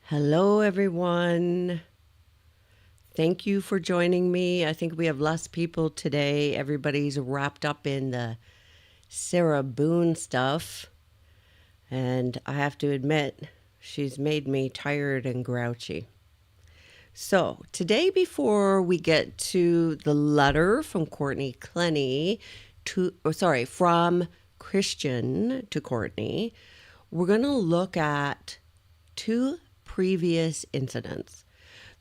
Hello, everyone. Thank you for joining me. I think we have less people today. Everybody's wrapped up in the Sarah Boone stuff. And I have to admit, she's made me tired and grouchy. So, today, before we get to the letter from Courtney Clenney from Christian to Courtney, we're going to look at two previous incidents.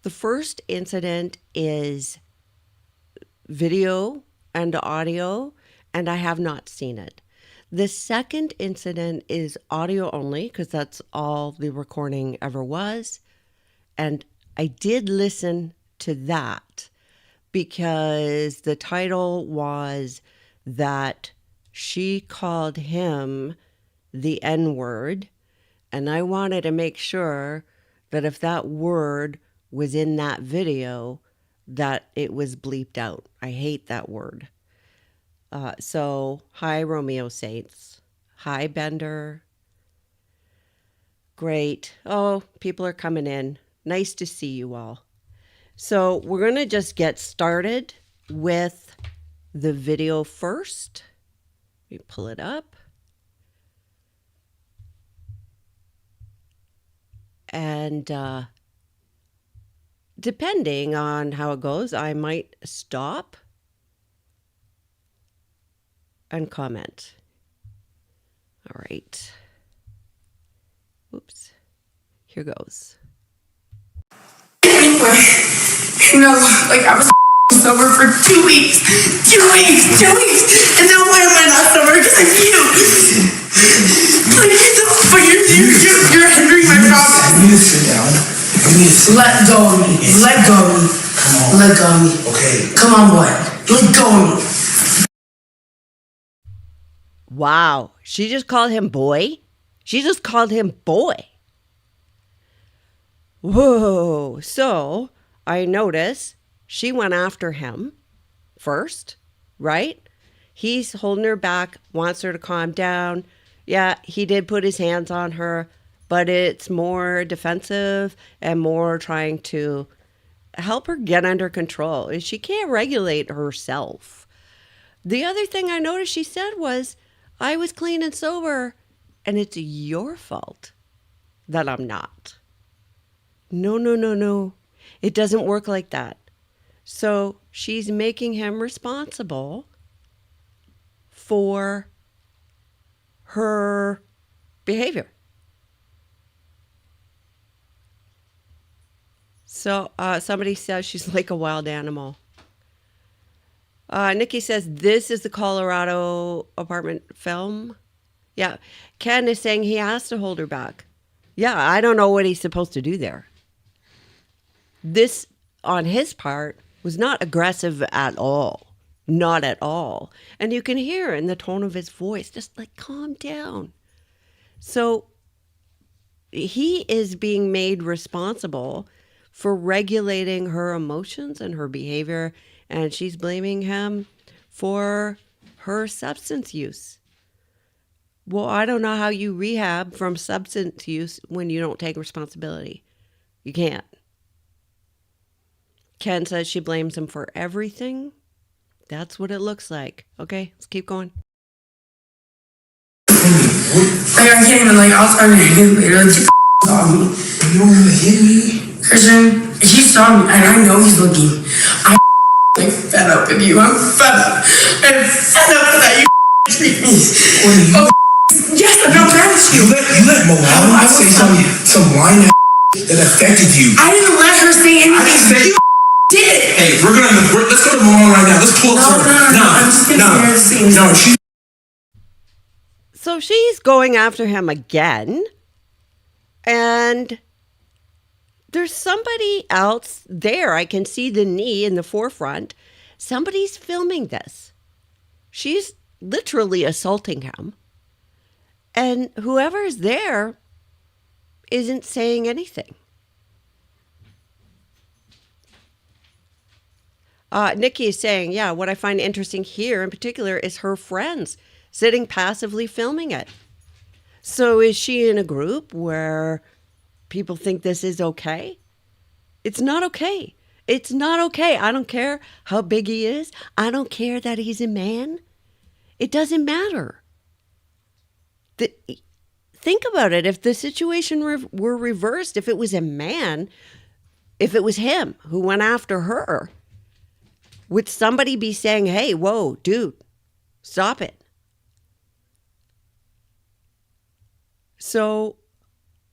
The first incident is video and audio, and I have not seen it. The second incident is audio only, because that's all the recording ever was. And I did listen to that because the title was that she called him the N-word, and I wanted to make sure that if that word was in that video, that it was bleeped out. I hate that word. So, hi, Romeo Saints. Hi, Bender. Great. Oh, people are coming in. Nice to see you all. So, we're going to just get started with the video first. Let me pull it up. And depending on how it goes, I might stop and comment. All right. Oops. Here goes. Anyway, I was sober for 2 weeks. 2 weeks. And now why am I not sober? Because of you. But you're hindering my progress. You need to sit down. Let go of me. Let go of me. Come on. Let go of me. Okay. Come on, boy. Let go of me. Wow. She just called him boy? She just called him boy. Whoa. So I notice she went after him first, right? He's holding her back, wants her to calm down. Yeah, he did put his hands on her, but it's more defensive and more trying to help her get under control. She can't regulate herself. The other thing I noticed she said was, I was clean and sober, and it's your fault that I'm not. No. It doesn't work like that. So she's making him responsible for her behavior. So somebody says she's like a wild animal. Nikki says, this is the Colorado apartment film. Yeah. Ken is saying he has to hold her back. Yeah, I don't know what he's supposed to do there. This, on his part, was not aggressive at all. Not at all. And you can hear in the tone of his voice, just like, calm down. So he is being made responsible for regulating her emotions and her behavior, and she's blaming him for her substance use. Well, I don't know how you rehab from substance use when you don't take responsibility. You can't. Ken says she blames him for everything. That's what it looks like. Okay, let's keep going. I can't even, I'll try to hit him later. Saw me. You don't want to hit me? Christian, he saw me, and I know he's looking. I'm fed up with you. I'm fed up. I'm fed up with that you treat me. Oh, yes, I'm not mad at you. You let Moana say some line that affected you. I didn't let her say anything. I didn't say you did it. Hey, let's go to Moana right now. Let's pull up her. No, I'm just gonna see her. No, she's. So she's going after him again. And there's somebody else there. I can see the knee in the forefront. Somebody's filming this. She's literally assaulting him. And whoever's there isn't saying anything. Nikki is saying, yeah, what I find interesting here in particular is her friends sitting passively filming it. So is she in a group where people think this is okay. It's not okay. It's not okay. I don't care how big he is. I don't care that he's a man. It doesn't matter. Think about it. If the situation were reversed, if it was a man, if it was him who went after her, would somebody be saying, hey, whoa, dude, stop it? So,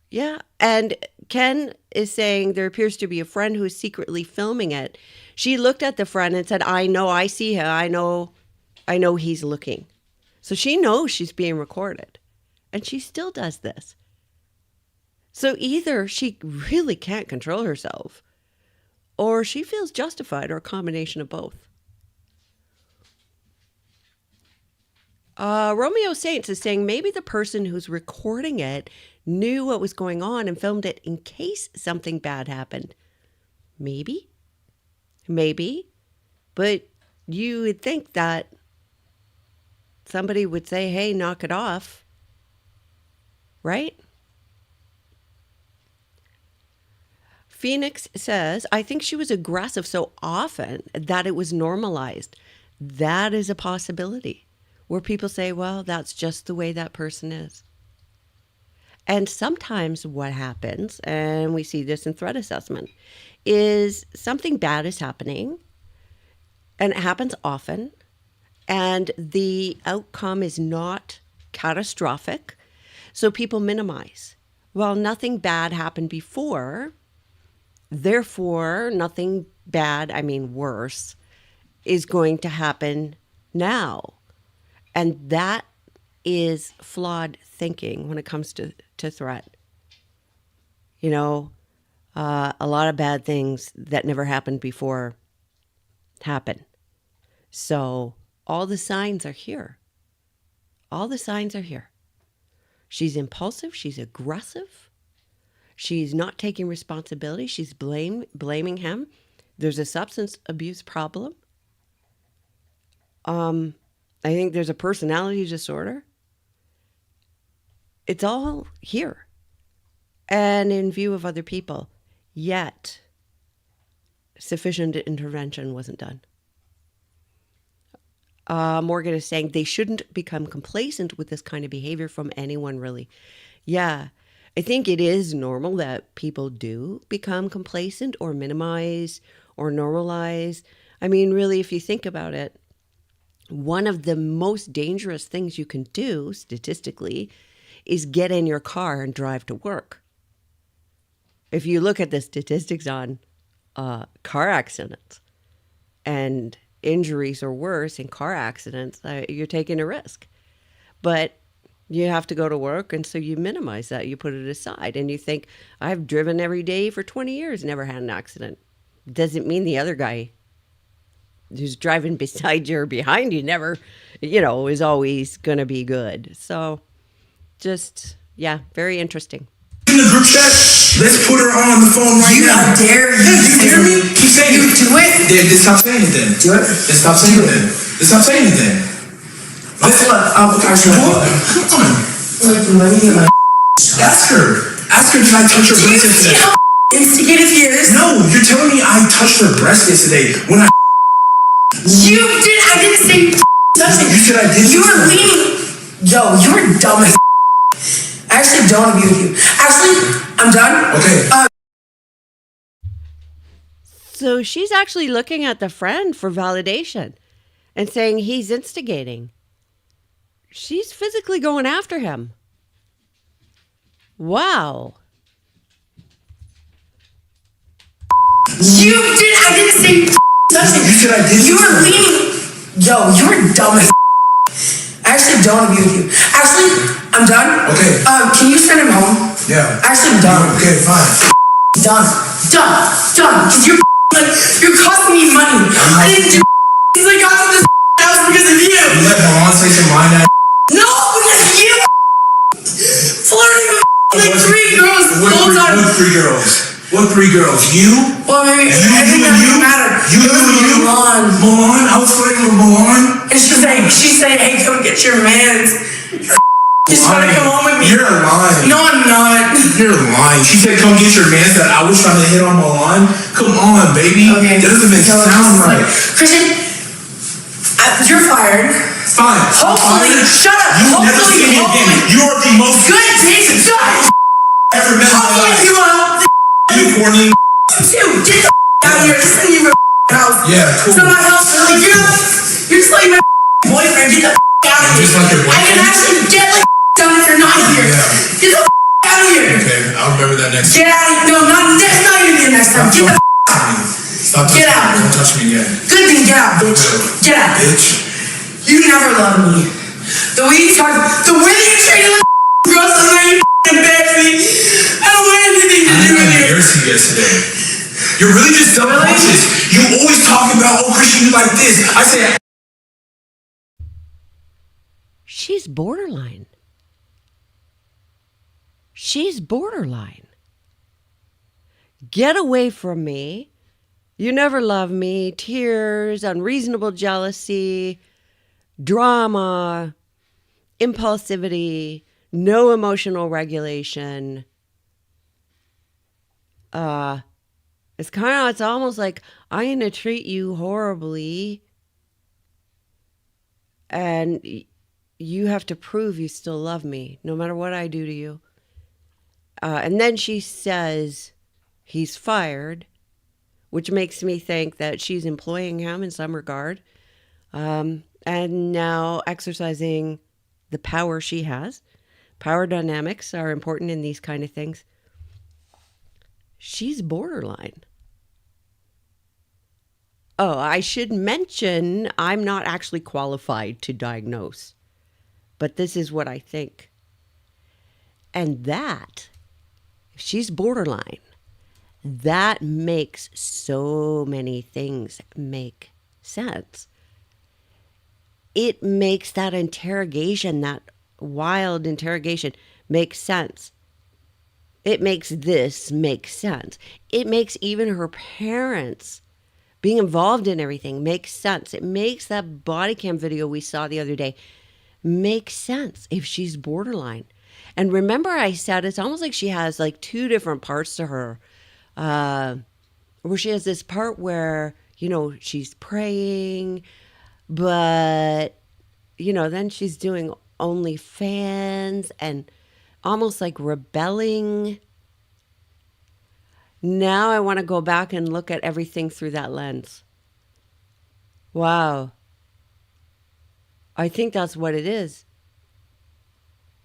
yeah. And Ken is saying there appears to be a friend who is secretly filming it. She looked at the friend and said, I know, I see him. I know he's looking. So she knows she's being recorded. And she still does this. So either she really can't control herself, or she feels justified, or a combination of both. Romeo Saints is saying maybe the person who's recording it knew what was going on and filmed it in case something bad happened. Maybe. But you would think that somebody would say, hey, knock it off. Right? Phoenix says, I think she was aggressive so often that it was normalized. That is a possibility where people say, well, that's just the way that person is. And sometimes what happens, and we see this in threat assessment, is something bad is happening, and it happens often, and the outcome is not catastrophic. So people minimize. Well, nothing bad happened before, therefore nothing bad, worse, is going to happen now. And that is flawed thinking when it comes to threat. A lot of bad things that never happened before happen. So all the signs are here. All the signs are here. She's impulsive. She's aggressive. She's not taking responsibility. She's blaming him. There's a substance abuse problem. I think there's a personality disorder. It's all here. And in view of other people, yet sufficient intervention wasn't done. Morgan is saying they shouldn't become complacent with this kind of behavior from anyone, really. Yeah, I think it is normal that people do become complacent or minimize or normalize. Really, if you think about it, one of the most dangerous things you can do, statistically, is get in your car and drive to work. If you look at the statistics on car accidents and injuries or worse in car accidents, you're taking a risk. But you have to go to work, and so you minimize that. You put it aside, and you think, I've driven every day for 20 years, never had an accident. Doesn't mean the other guy who's driving beside you or behind you never, is always going to be good. So just, yeah, very interesting. In the group chat, let's put her on the phone right now. How dare you? You hear me? Keep saying You it. do it. Then stop saying it then. Do it. Then stop saying it then. Then stop saying it then. I'll Come on. Ask her. Ask her, did I touch her Do you breast see yesterday? how instigative he is? No, you're telling me I touched her breast yesterday when I... You did. I didn't say touching. You said I did. You were leaning. Yo, you were dumb as I actually don't agree with you. Actually, I'm done. Okay. So she's actually looking at the friend for validation and saying he's instigating. She's physically going after him. Wow. You did. I didn't say touching. You said I did. You were leaning. Yo, you were dumb as I actually don't agree with you. Actually, I'm done. Okay. Can you send him home? Yeah. Actually, I'm done. Okay, fine. Done. Because you're costing me money. I didn't do because I got to this house because of you. You let Milan say some line that. No, because of you. Flirting with three girls the whole time. What three girls? What three girls? You? Well, maybe I think that doesn't matter. You? Milan? I was flirting with Milan? And she's saying, hey, come get your mans. You're trying to come home with me. You're lying. No, I'm not. You're lying. She said, come get your man that I was trying to hit on Milan. Come on, baby. Okay. That doesn't make sound right. Christian, you're fired. Fine. Hopefully, shut up. You will never see me again. You are the most Good piece of shit. ever met in my Hopefully, life. you will. You corny. Dude, get the out of here. This isn't even my house. Yeah, cool. It's not my house. Really, you're just like my boyfriend. Get the out of here. Just like your I can boyfriend? actually get like done if you're not here. Yeah. Get the out of here. Okay, I'll remember that next Get out of here. No, that's not even the next time. Get the Stop touching Get out. me. Don't touch me again. good thing. Get out, bitch. Get out. Bitch. You never loved me. The way you talk, the way that you treated the girls, the way you embarrassed me. I don't want anything to I'm do not with you. embarrassing you guys today. You're really just self-conscious. You always talk about, oh, Christian, you like this. I say, She's borderline. She's borderline. Get away from me. You never love me. Tears, unreasonable jealousy, drama, impulsivity, no emotional regulation. It's almost like I'm gonna treat you horribly, and you have to prove you still love me, no matter what I do to you. And then she says he's fired, which makes me think that she's employing him in some regard, and now exercising the power she has. Power dynamics are important in these kind of things. She's borderline. Oh, I should mention I'm not actually qualified to diagnose, but this is what I think. And that, if she's borderline, that makes so many things make sense. It makes that interrogation, that wild interrogation, make sense. It makes this make sense. It makes even her parents being involved in everything make sense. It makes that body cam video we saw the other day make sense if she's borderline. And remember I said it's almost like she has like two different parts to her. Where she has this part where, she's praying, but, then she's doing OnlyFans and almost like rebelling. Now I want to go back and look at everything through that lens. Wow. I think that's what it is.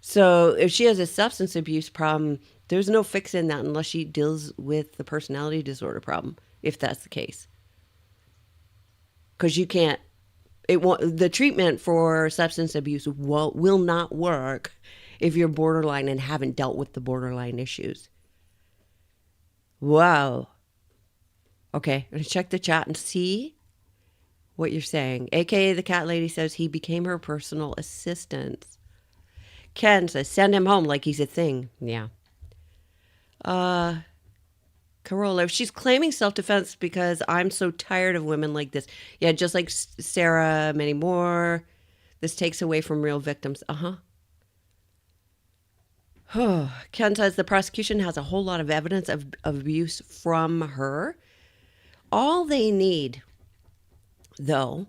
So if she has a substance abuse problem, there's no fixing that unless she deals with the personality disorder problem, if that's the case. Because the treatment for substance abuse will not work if you're borderline and haven't dealt with the borderline issues. Wow. Okay, I'm going to check the chat and see what you're saying. AKA the cat lady says he became her personal assistant. Ken says, send him home like he's a thing. Yeah. Carola, if she's claiming self-defense because I'm so tired of women like this. Yeah, just like Sarah, many more. This takes away from real victims. Ken says the prosecution has a whole lot of evidence of abuse from her. All they need, though,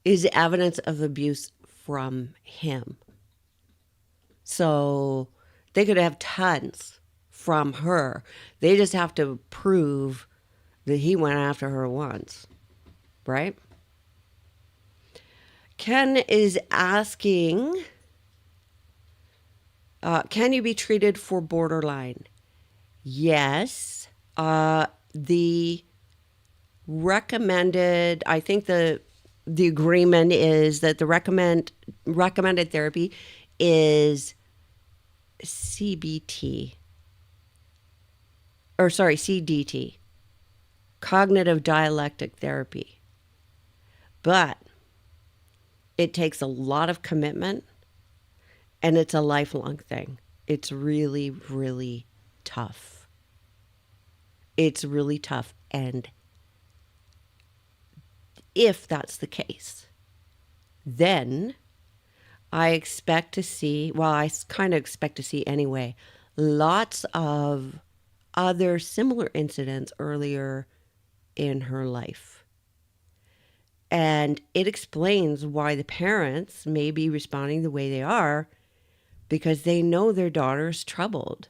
is evidence of abuse from him. So they could have tons from her. They just have to prove that he went after her once, right? Ken is asking, can you be treated for borderline? Yes. The recommended, I think the agreement is that the recommended therapy is CDT, cognitive dialectic therapy. But it takes a lot of commitment and it's a lifelong thing. It's really, really tough. It's really tough. And if that's the case, then I expect to see, I kind of expect to see anyway, lots of other similar incidents earlier in her life. And it explains why the parents may be responding the way they are, because they know their daughter's troubled.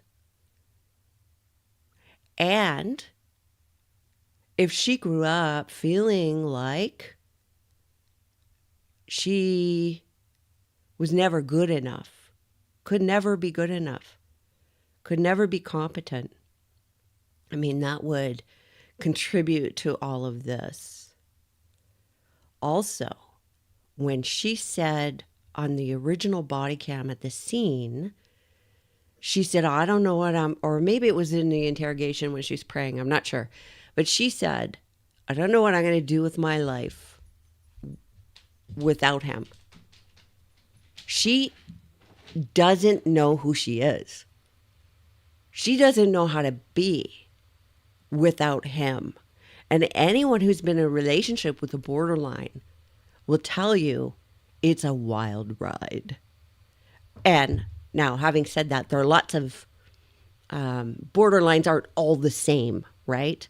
And if she grew up feeling like she was never good enough, could never be good enough, could never be competent, I mean, that would contribute to all of this. Also, when she said on the original body cam at the scene, she said, I don't know what or maybe it was in the interrogation when she's praying, I'm not sure. But she said, I don't know what I'm going to do with my life without him. She doesn't know who she is. She doesn't know how to be without him. And anyone who's been in a relationship with a borderline will tell you it's a wild ride. And now, having said that, there are lots of borderlines aren't all the same, right?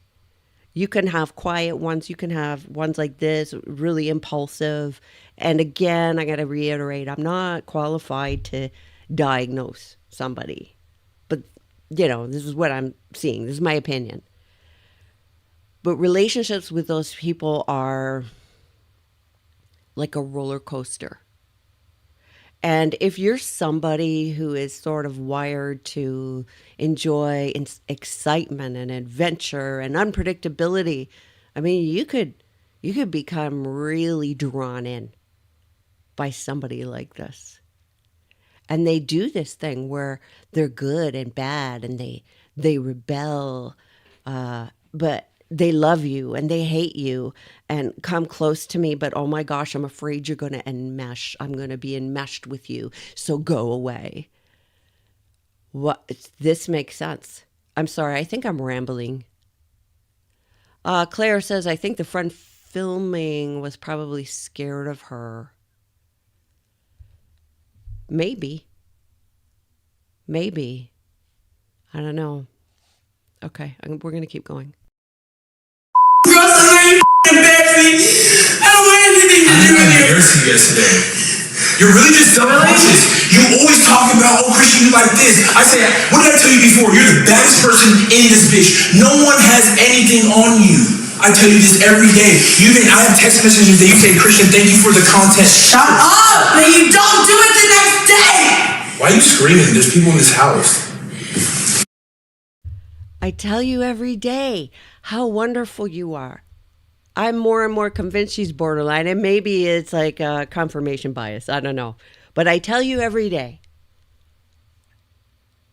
You can have quiet ones. You can have ones like this, really impulsive. And again, I got to reiterate, I'm not qualified to diagnose somebody. But, this is what I'm seeing. This is my opinion. But relationships with those people are like a roller coaster. And if you're somebody who is sort of wired to enjoy excitement and adventure and unpredictability, I mean, you could become really drawn in by somebody like this. And they do this thing where they're good and bad, and they rebel, but they love you and they hate you and come close to me, but oh my gosh, I'm afraid you're going to enmesh. I'm going to be enmeshed with you, so go away. What? This makes sense. I'm sorry, I think I'm rambling. Claire says, I think the friend filming was probably scared of her. Maybe. I don't know. Okay, we're going to keep going. Girls, I know you embarrass me. I don't want anything to do with you. Embarrassed you yesterday. You're really just self-conscious. You always talk about, Christian, you like this. I say, what did I tell you before? You're the baddest person in this bitch. No one has anything on you. I tell you this every day. I have text messages that you say, Christian, thank you for the content. Shut up! But you don't do it the next day! Why are you screaming? There's people in this house. I tell you every day how wonderful you are. I'm more and more convinced she's borderline, and maybe it's like a confirmation bias. I don't know. But I tell you every day,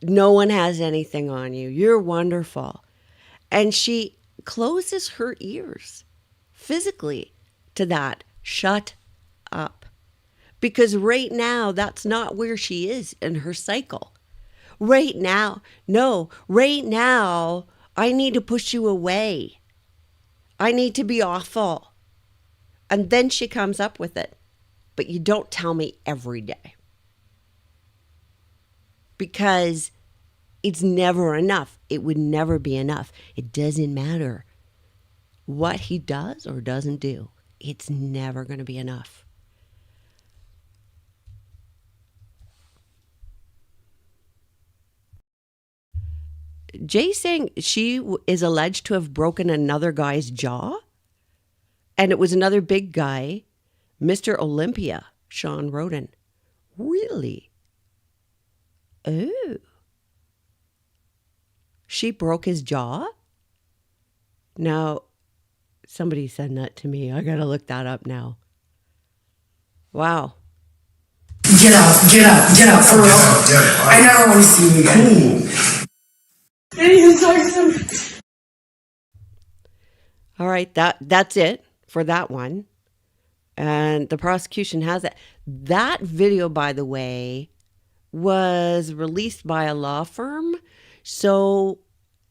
no one has anything on you. You're wonderful. And she closes her ears physically to that. Shut up. Because right now, that's not where she is in her cycle. Right now, I need to push you away. I need to be awful. And then she comes up with it. But you don't tell me every day. Because it's never enough. It would never be enough. It doesn't matter what he does or doesn't do. It's never going to be enough. Jay's saying she is alleged to have broken another guy's jaw. And it was another big guy, Mr. Olympia, Sean Roden. Really? Oh. She broke his jaw? Now, somebody sent that to me. I got to look that up now. Wow. Get out, for real. I never want to see you again. Cool. All right, that's it for that one. And the prosecution has it. That video, by the way, was released by a law firm. So,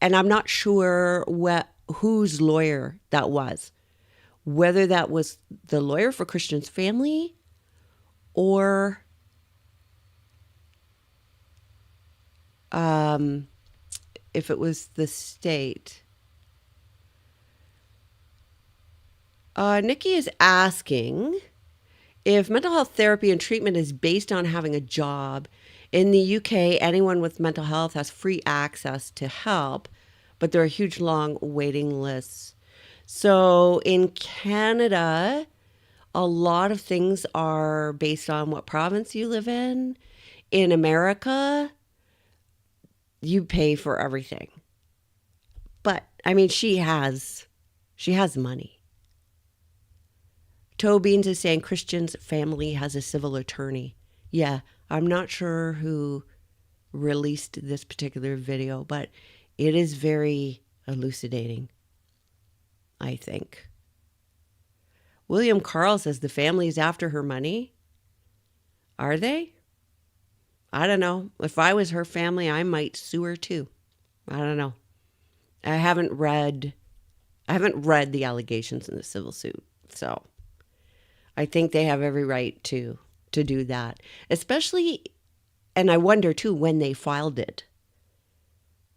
and I'm not sure whose lawyer that was. Whether that was the lawyer for Christian's family or if it was the state. Nikki is asking if mental health therapy and treatment is based on having a job. In the UK, anyone with mental health has free access to help, but there are huge long waiting lists. So in Canada, a lot of things are based on what province you live in. In America, you pay for everything. But I mean, she has money. Toe Beans is saying Christian's family has a civil attorney. Yeah, I'm not sure who released this particular video, but it is very elucidating, I think. William Carl says the family is after her money. Are they? I don't know. If I was her family, I might sue her too. I don't know. I haven't read the allegations in the civil suit, so I think they have every right to do that. Especially, and I wonder too when they filed it,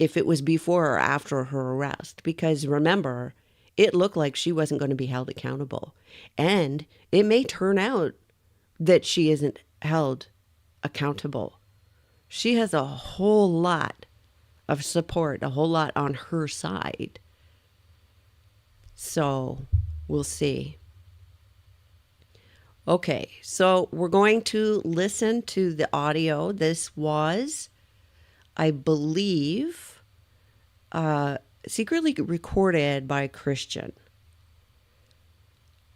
if it was before or after her arrest, because remember, it looked like she wasn't going to be held accountable. And it may turn out that she isn't held accountable. She has a whole lot of support, a whole lot on her side. So we'll see. Okay, so we're going to listen to the audio. This was, I believe, secretly recorded by Christian.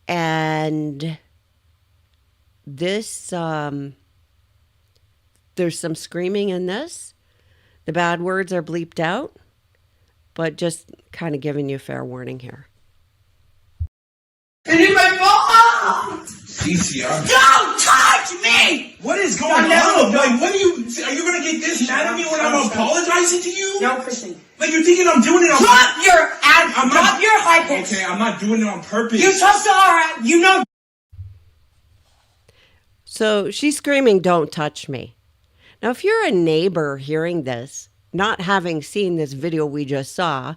And this, there's some screaming in this. The bad words are bleeped out, but just kind of giving you a fair warning here. And in my phone! Cece, Don't touch me! what is going on? Like, what are you gonna get this mad at me when I'm apologizing to you? No, Christian. Like, you're thinking I'm doing it on Drop your high pitch. Okay, I'm not doing it on purpose. You touched Sahara, you know. So she's screaming, "Don't touch me." Now, if you're a neighbor hearing this, not having seen this video we just saw,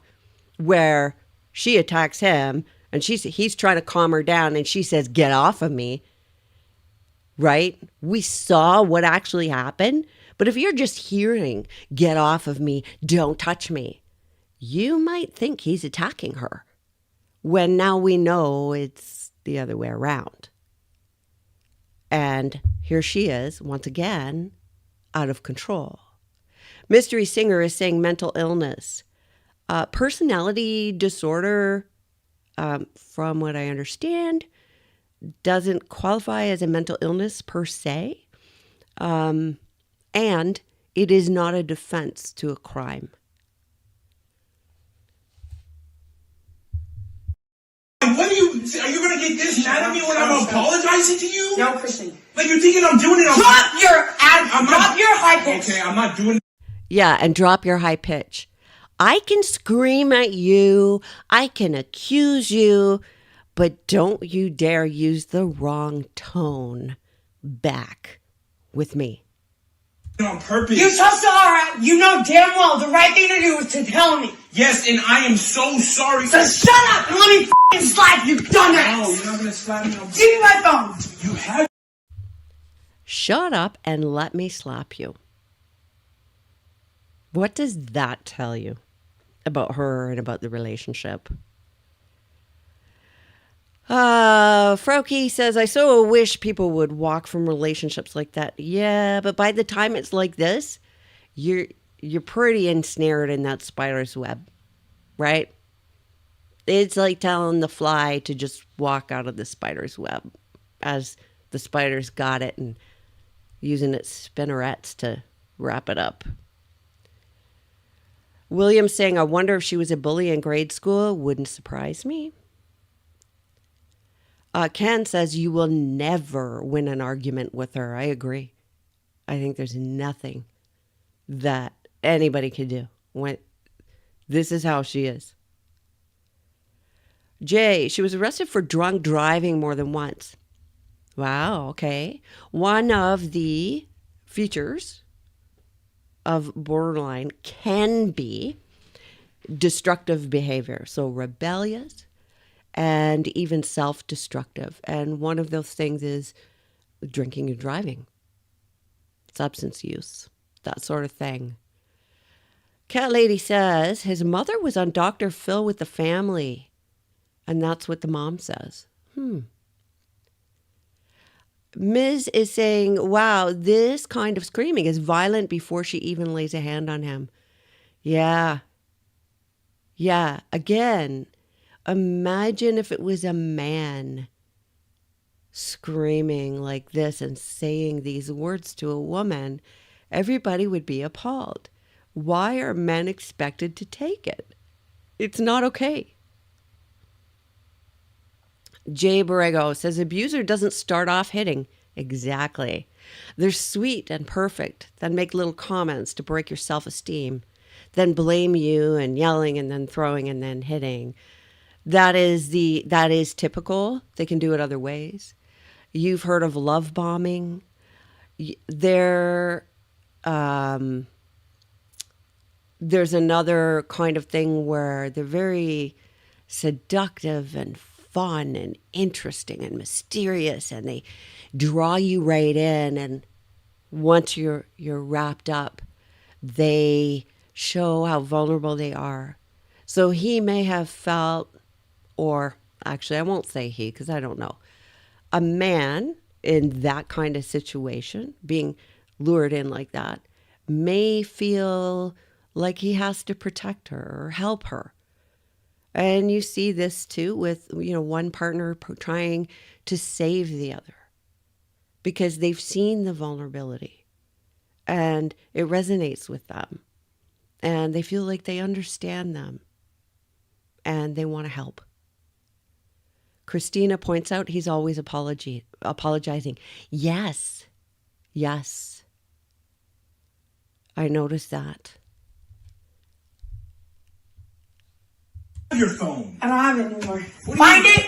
where she attacks him and he's trying to calm her down and she says, "Get off of me," right? We saw what actually happened. But if you're just hearing, "Get off of me, don't touch me," you might think he's attacking her, when now we know it's the other way around. And here she is, once again, out of control. Mystery Singer is saying mental illness. Personality disorder, from what I understand, doesn't qualify as a mental illness per se. And it is not a defense to a crime. What are you gonna get this mad at me when I'm apologizing to you? No, Christian. Like, you're thinking I'm doing it on Drop your high pitch. Okay, I'm not doing it. Yeah, and drop your high pitch. I can scream at you, I can accuse you, but don't you dare use the wrong tone back with me. On purpose. You touched Sahara, you know damn well the right thing to do is to tell me. Yes, and I am so sorry. So shut up and let me f***ing slap you, dumbass. No, you're not gonna slap me. Give me my phone. You have. Shut up and let me slap you. What does that tell you about her and about the relationship? Frauke says, "I so wish people would walk from relationships like that." Yeah, but by the time it's like this, you're pretty ensnared in that spider's web, right? It's like telling the fly to just walk out of the spider's web, as the spider's got it and using its spinnerets to wrap it up. William's saying, "I wonder if she was a bully in grade school. Wouldn't surprise me." Ken says, "You will never win an argument with her." I agree. I think there's nothing that anybody can do. This is how she is. Jay, she was arrested for drunk driving more than once. Wow, okay. One of the features of borderline can be destructive behavior. So rebellious and even self-destructive. And one of those things is drinking and driving, substance use, that sort of thing. Cat Lady says his mother was on Dr. Phil with the family. And that's what the mom says. Ms. is saying, wow, this kind of screaming is violent before she even lays a hand on him. Yeah. Yeah. Again, imagine if it was a man screaming like this and saying these words to a woman. Everybody would be appalled. Why are men expected to take it? It's not okay. Jay Borrego says abuser doesn't start off hitting. Exactly. They're sweet and perfect, then make little comments to break your self-esteem, then blame you and yelling and then throwing and then hitting. That is typical. They can do it other ways. You've heard of love bombing. There's another kind of thing where they're very seductive and fun and interesting and mysterious, and they draw you right in, and once you're wrapped up, they show how vulnerable they are. So he may have felt, or actually I won't say he because I don't know, a man in that kind of situation, being lured in like that, may feel like he has to protect her or help her. And you see this too with, one partner trying to save the other because they've seen the vulnerability and it resonates with them and they feel like they understand them and they want to help. Christina points out he's always apologizing. Yes. I noticed that. Your phone. I don't have it anymore. Find it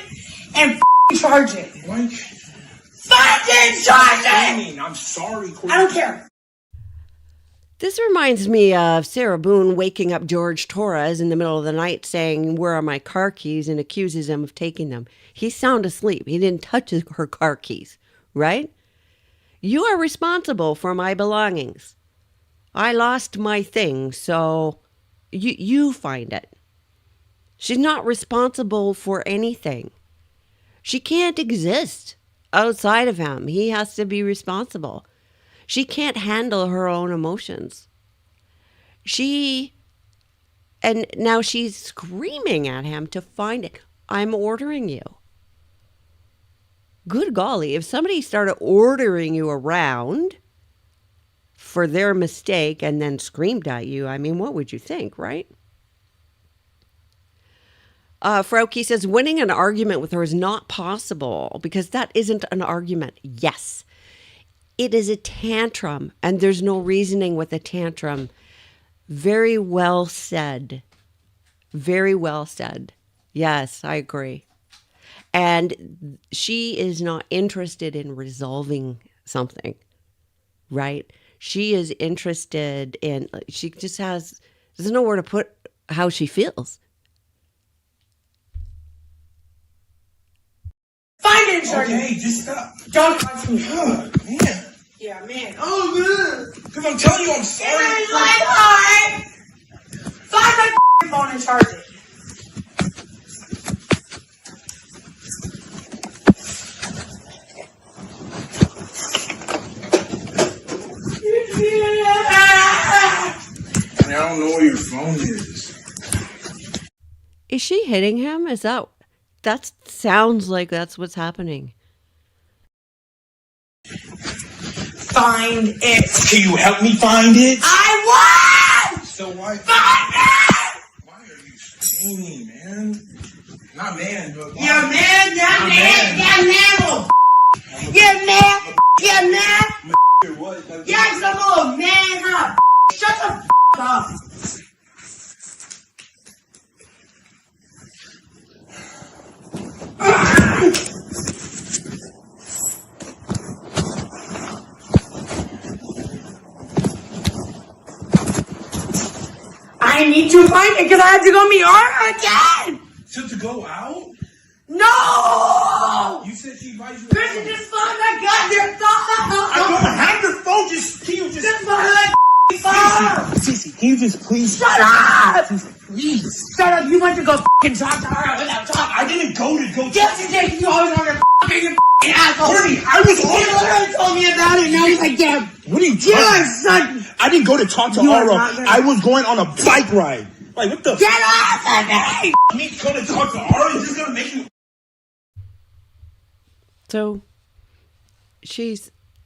and charge it. What? Find it and charge it! I'm sorry, Courtney. I don't care. This reminds me of Sarah Boone waking up George Torres in the middle of the night saying, "Where are my car keys?" and accuses him of taking them. He's sound asleep. He didn't touch her car keys, right? You are responsible for my belongings. I lost my thing, so you find it. She's not responsible for anything. She can't exist outside of him. He has to be responsible. She can't handle her own emotions. And now she's screaming at him to find it. I'm ordering you. Good golly, if somebody started ordering you around for their mistake and then screamed at you, I mean, what would you think, right? Frauke says, winning an argument with her is not possible because that isn't an argument. Yes, it is a tantrum, and there's no reasoning with a tantrum. Very well said. Very well said. Yes, I agree. And she is not interested in resolving something, right? She is interested in, she just doesn't know where to put how she feels. Find it and charge it. Okay, just stop. Don't touch me. Man. Yeah, man. Oh, man. Because I'm telling you, I'm sorry. It's like hard. Find my phone and charge it. I don't know where your phone is. Is she hitting him? That sounds like that's what's happening. Find it. Can you help me find it? I won! So why? Find it! Why are you screaming, man? Not man, but why? Yeah, man. Yeah, man. Yeah, man. Yeah, man. Yeah, man. What? Yeah, some old man up. Shut the up. I need to find it because I have to go meet her again. So to go out? No! You said she invited you. Christian, just find that goddamn phone! I don't have your phone. Can you just Just find that phone! Cece, can you just please Shut up! please? Shut up! You went to go fucking talk to her without talking. I didn't go. Yes, you did. You always want to fucking asshole. Courtney, I was He literally told me about it. Now he's like, yeah. What are you Yes, son. I didn't go to talk to You are Aura. not gonna- I was going on a bike ride. Like, what the Get off of me! Me going to talk to Aura is just gonna make you. So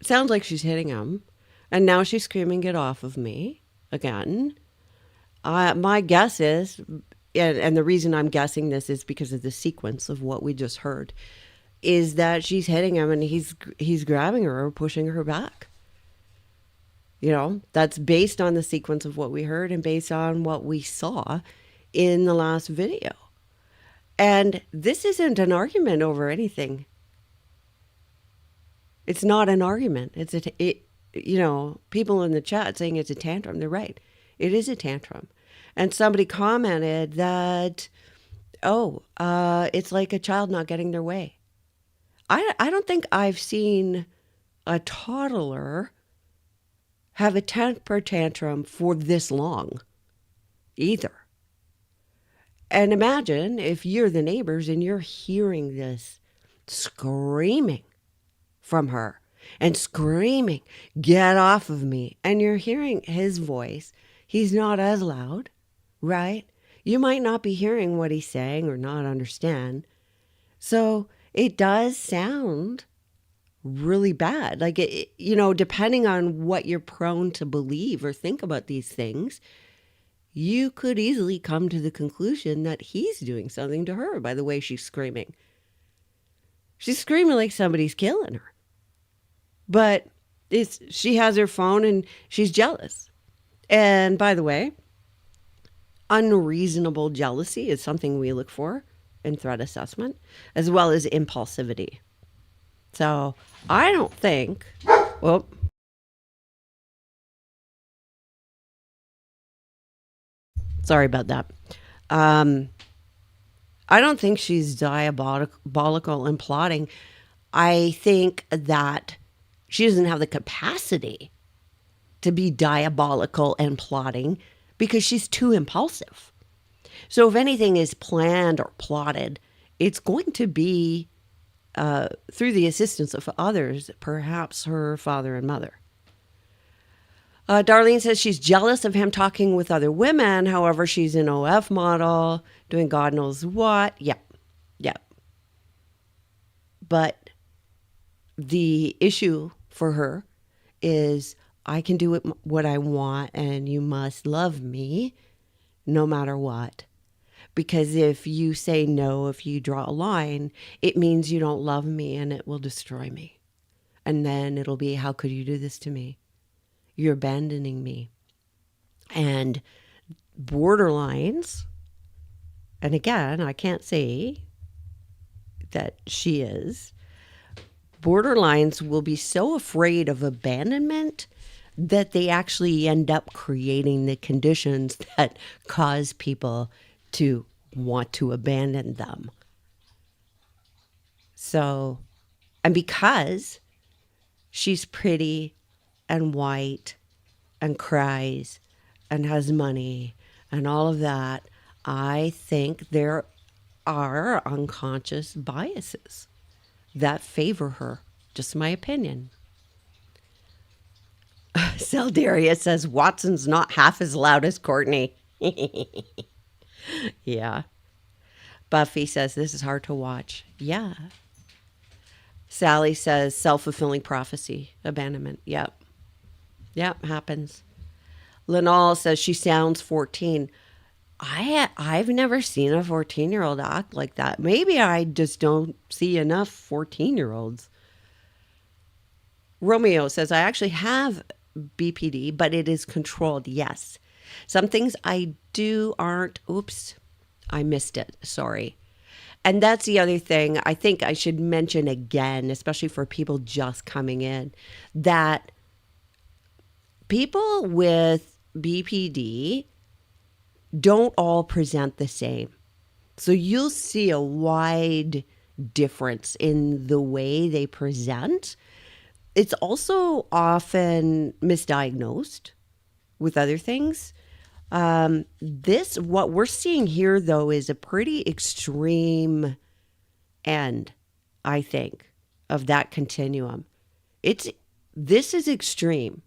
sounds like she's hitting him, and now she's screaming, "Get off of me!" again. My guess is, and the reason I'm guessing this is because of the sequence of what we just heard, is that she's hitting him and he's grabbing her or pushing her back. You know, that's based on the sequence of what we heard and based on what we saw in the last video. And this isn't an argument over anything. It's not an argument. People in the chat saying it's a tantrum. They're right. It is a tantrum. And somebody commented that, it's like a child not getting their way. I don't think I've seen a toddler have a temper tantrum for this long either. And imagine if you're the neighbors and you're hearing this screaming from her and screaming, "Get off of me." And you're hearing his voice. He's not as loud, right? You might not be hearing what he's saying or not understand. So it does sound really bad. Like, depending on what you're prone to believe or think about these things, you could easily come to the conclusion that he's doing something to her by the way she's screaming. She's screaming like somebody's killing her. But she has her phone and she's jealous. And by the way, unreasonable jealousy is something we look for in threat assessment, as well as impulsivity. So I don't think, sorry about that. I don't think she's diabolical and plotting. I think that she doesn't have the capacity to be diabolical and plotting because she's too impulsive. So if anything is planned or plotted, it's going to be through the assistance of others, perhaps her father and mother. Darlene says she's jealous of him talking with other women. However, she's an OF model, doing God knows what. Yep. But the issue for her is, I can do what I want and you must love me no matter what. Because if you say no, if you draw a line, it means you don't love me and it will destroy me. And then it'll be, how could you do this to me? You're abandoning me. And borderlines, and again, I can't say that she is, borderlines will be so afraid of abandonment that they actually end up creating the conditions that cause people to want to abandon them. So, and because she's pretty and white and cries and has money and all of that, I think there are unconscious biases that favor her. Just my opinion. Seldaria says Watson's not half as loud as Courtney. Yeah. Buffy says this is hard to watch. Yeah. Sally says self-fulfilling prophecy, abandonment. Yep, happens. Lenal says she sounds 14. I've never seen a 14-year-old act like that. Maybe I just don't see enough 14-year-olds. Romeo says, I actually have BPD, but it is controlled. Yes. Some things I do aren't. Oops, I missed it. Sorry. And that's the other thing I think I should mention again, especially for people just coming in, that people with BPD don't all present the same. So you'll see a wide difference in the way they present. It's also often misdiagnosed with other things. What we're seeing here, though, is a pretty extreme end, I think, of that continuum. This is extreme.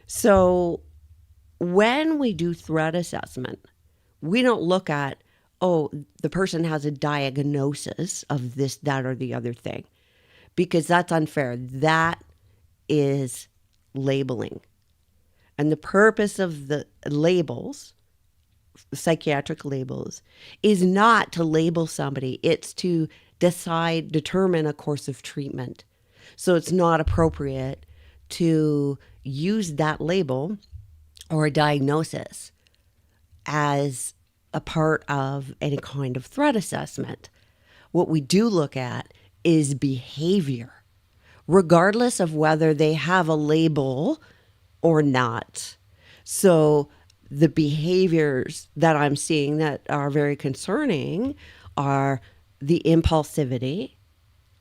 So when we do threat assessment, we don't look at, oh, the person has a diagnosis of this, that, or the other thing, because that's unfair. That is labeling. And the purpose of the labels, psychiatric labels, is not to label somebody. It's to determine a course of treatment. So it's not appropriate to use that label or a diagnosis as a part of any kind of threat assessment. What we do look at is behavior, regardless of whether they have a label or not. So the behaviors that I'm seeing that are very concerning are the impulsivity,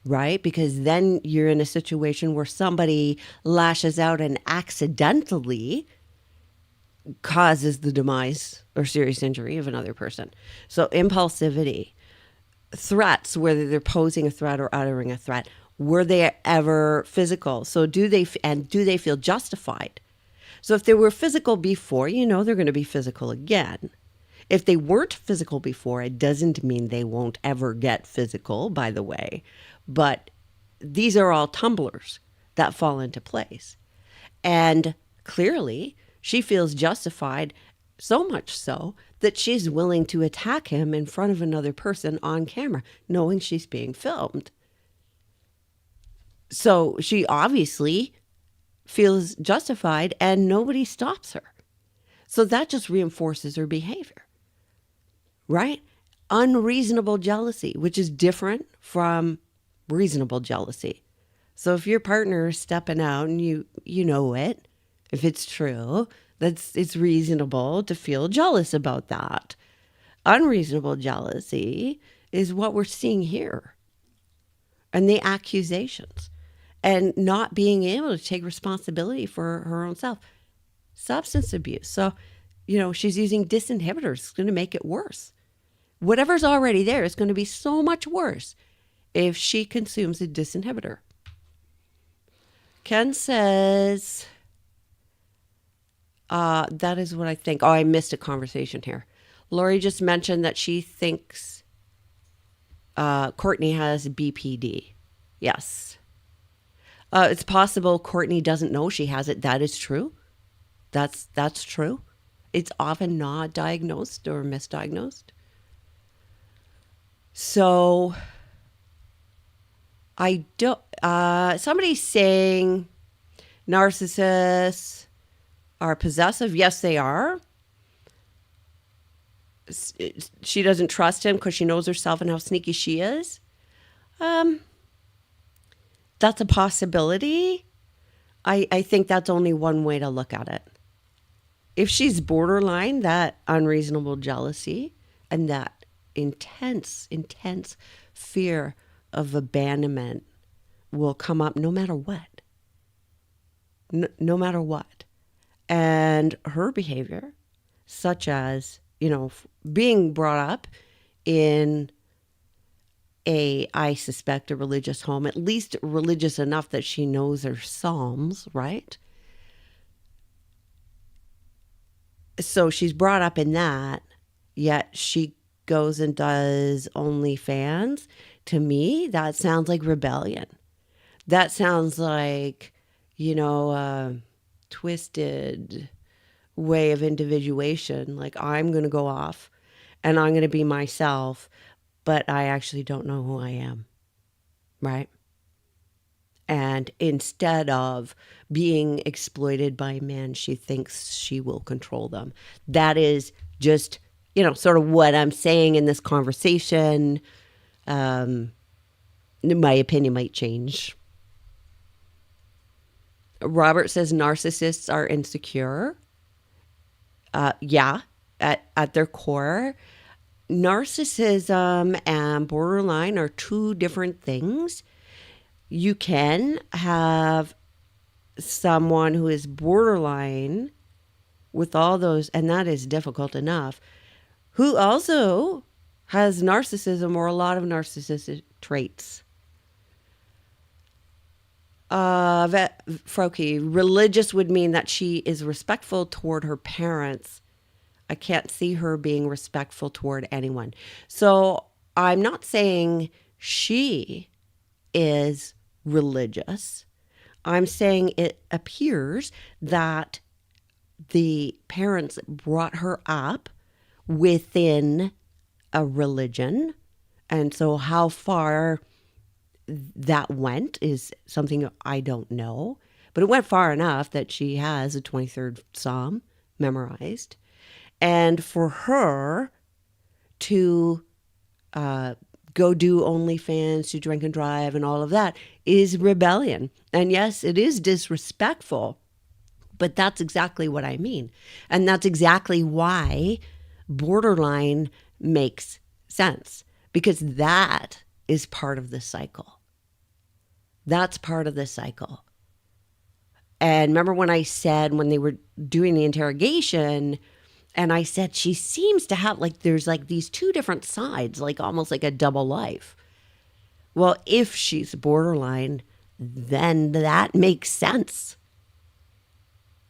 right? Because then you're in a situation where somebody lashes out and accidentally causes the demise or serious injury of another person. So impulsivity, threats, whether they're posing a threat or uttering a threat, were they ever physical? So do they feel justified? So if they were physical before, they're going to be physical again. If they weren't physical before, it doesn't mean they won't ever get physical, by the way. But these are all tumblers that fall into place. And clearly, she feels justified, so much so that she's willing to attack him in front of another person on camera, knowing she's being filmed. So she obviously feels justified and nobody stops her. So that just reinforces her behavior, right? Unreasonable jealousy, which is different from reasonable jealousy. So if your partner is stepping out and you know it, if it's true, it's reasonable to feel jealous about that. Unreasonable jealousy is what we're seeing here. And the accusations. And not being able to take responsibility for her own self. Substance abuse. So, she's using disinhibitors. It's going to make it worse. Whatever's already there is going to be so much worse if she consumes a disinhibitor. Ken says, that is what I think. Oh, I missed a conversation here. Lori just mentioned that she thinks Courtney has BPD. Yes. It's possible Courtney doesn't know she has it. That is true. That's true. It's often not diagnosed or misdiagnosed. So I don't. Somebody's saying narcissists are possessive. Yes, they are. She doesn't trust him because she knows herself and how sneaky she is. That's a possibility. I think that's only one way to look at it. If she's borderline, that unreasonable jealousy and that intense fear of abandonment will come up no matter what. No matter what. And her behavior, such as, being brought up in I suspect a religious home, at least religious enough that she knows her Psalms, right? So she's brought up in that, yet she goes and does OnlyFans. To me, that sounds like rebellion. That sounds like, a twisted way of individuation. Like, I'm going to go off and I'm going to be myself, but I actually don't know who I am, right? And instead of being exploited by men, she thinks she will control them. That is just, sort of what I'm saying in this conversation. My opinion might change. Robert says narcissists are insecure. Yeah, at their core, narcissism and borderline are two different things. You can have someone who is borderline with all those, and that is difficult enough, who also has narcissism or a lot of narcissistic traits. Froki, religious would mean that she is respectful toward her parents. I can't see her being respectful toward anyone. So I'm not saying she is religious. I'm saying it appears that the parents brought her up within a religion. And so how far that went is something I don't know. But it went far enough that she has a 23rd Psalm memorized. And for her to go do OnlyFans, to drink and drive and all of that is rebellion. And yes, it is disrespectful, but that's exactly what I mean. And that's exactly why borderline makes sense, because that is part of the cycle. That's part of the cycle. And remember when I said, when they were doing the interrogation, and I said, she seems to have, like, there's like these two different sides, like almost like a double life. Well, if she's borderline, then that makes sense.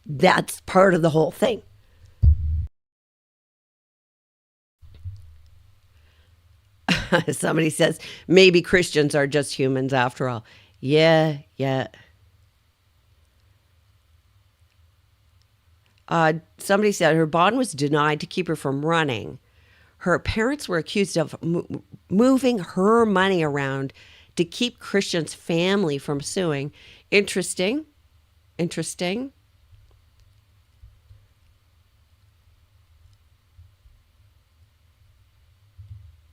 That's part of the whole thing. Somebody says, maybe Christians are just humans after all. Yeah. Somebody said her bond was denied to keep her from running. Her parents were accused of moving her money around to keep Christian's family from suing. Interesting.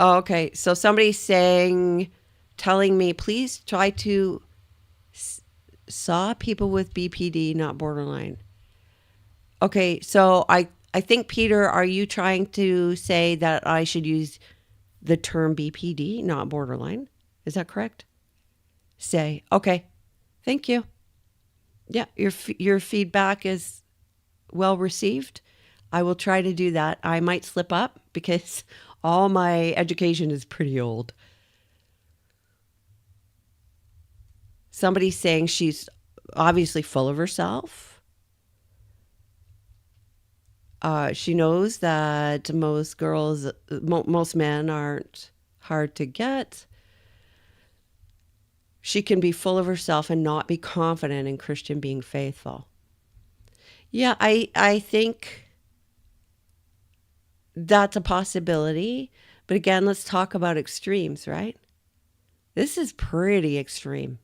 Oh, okay, so somebody's telling me, please try to saw people with BPD, not borderline. Okay, so I think, Peter, are you trying to say that I should use the term BPD, not borderline? Is that correct? Say, okay, thank you. Yeah, your feedback is well received. I will try to do that. I might slip up because all my education is pretty old. Somebody's saying she's obviously full of herself. She knows that most men aren't hard to get. She can be full of herself and not be confident in Christian being faithful. Yeah, I think that's a possibility. But again, let's talk about extremes, right? This is pretty extreme.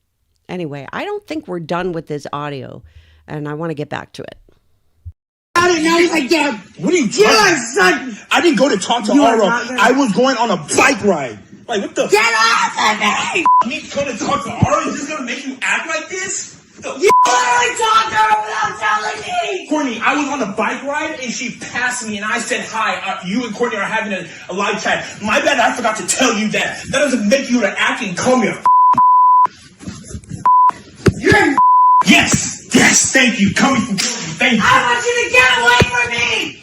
Anyway, I don't think we're done with this audio, and I want to get back to it. Now he's like, yeah. What are you talking son. I didn't go to talk to Aro. I was going on a bike ride. Like, what the? Get off of me! Me going to talk to Aro? Is this going to make you act like this? You literally talked to her without telling me! Courtney, I was on a bike ride and she passed me and I said hi. You and Courtney are having a live chat. My bad, I forgot to tell you that. That doesn't make you to act and call me a You're a Yes, thank you. Coming from Courtney, thank you. I want you to get away from me!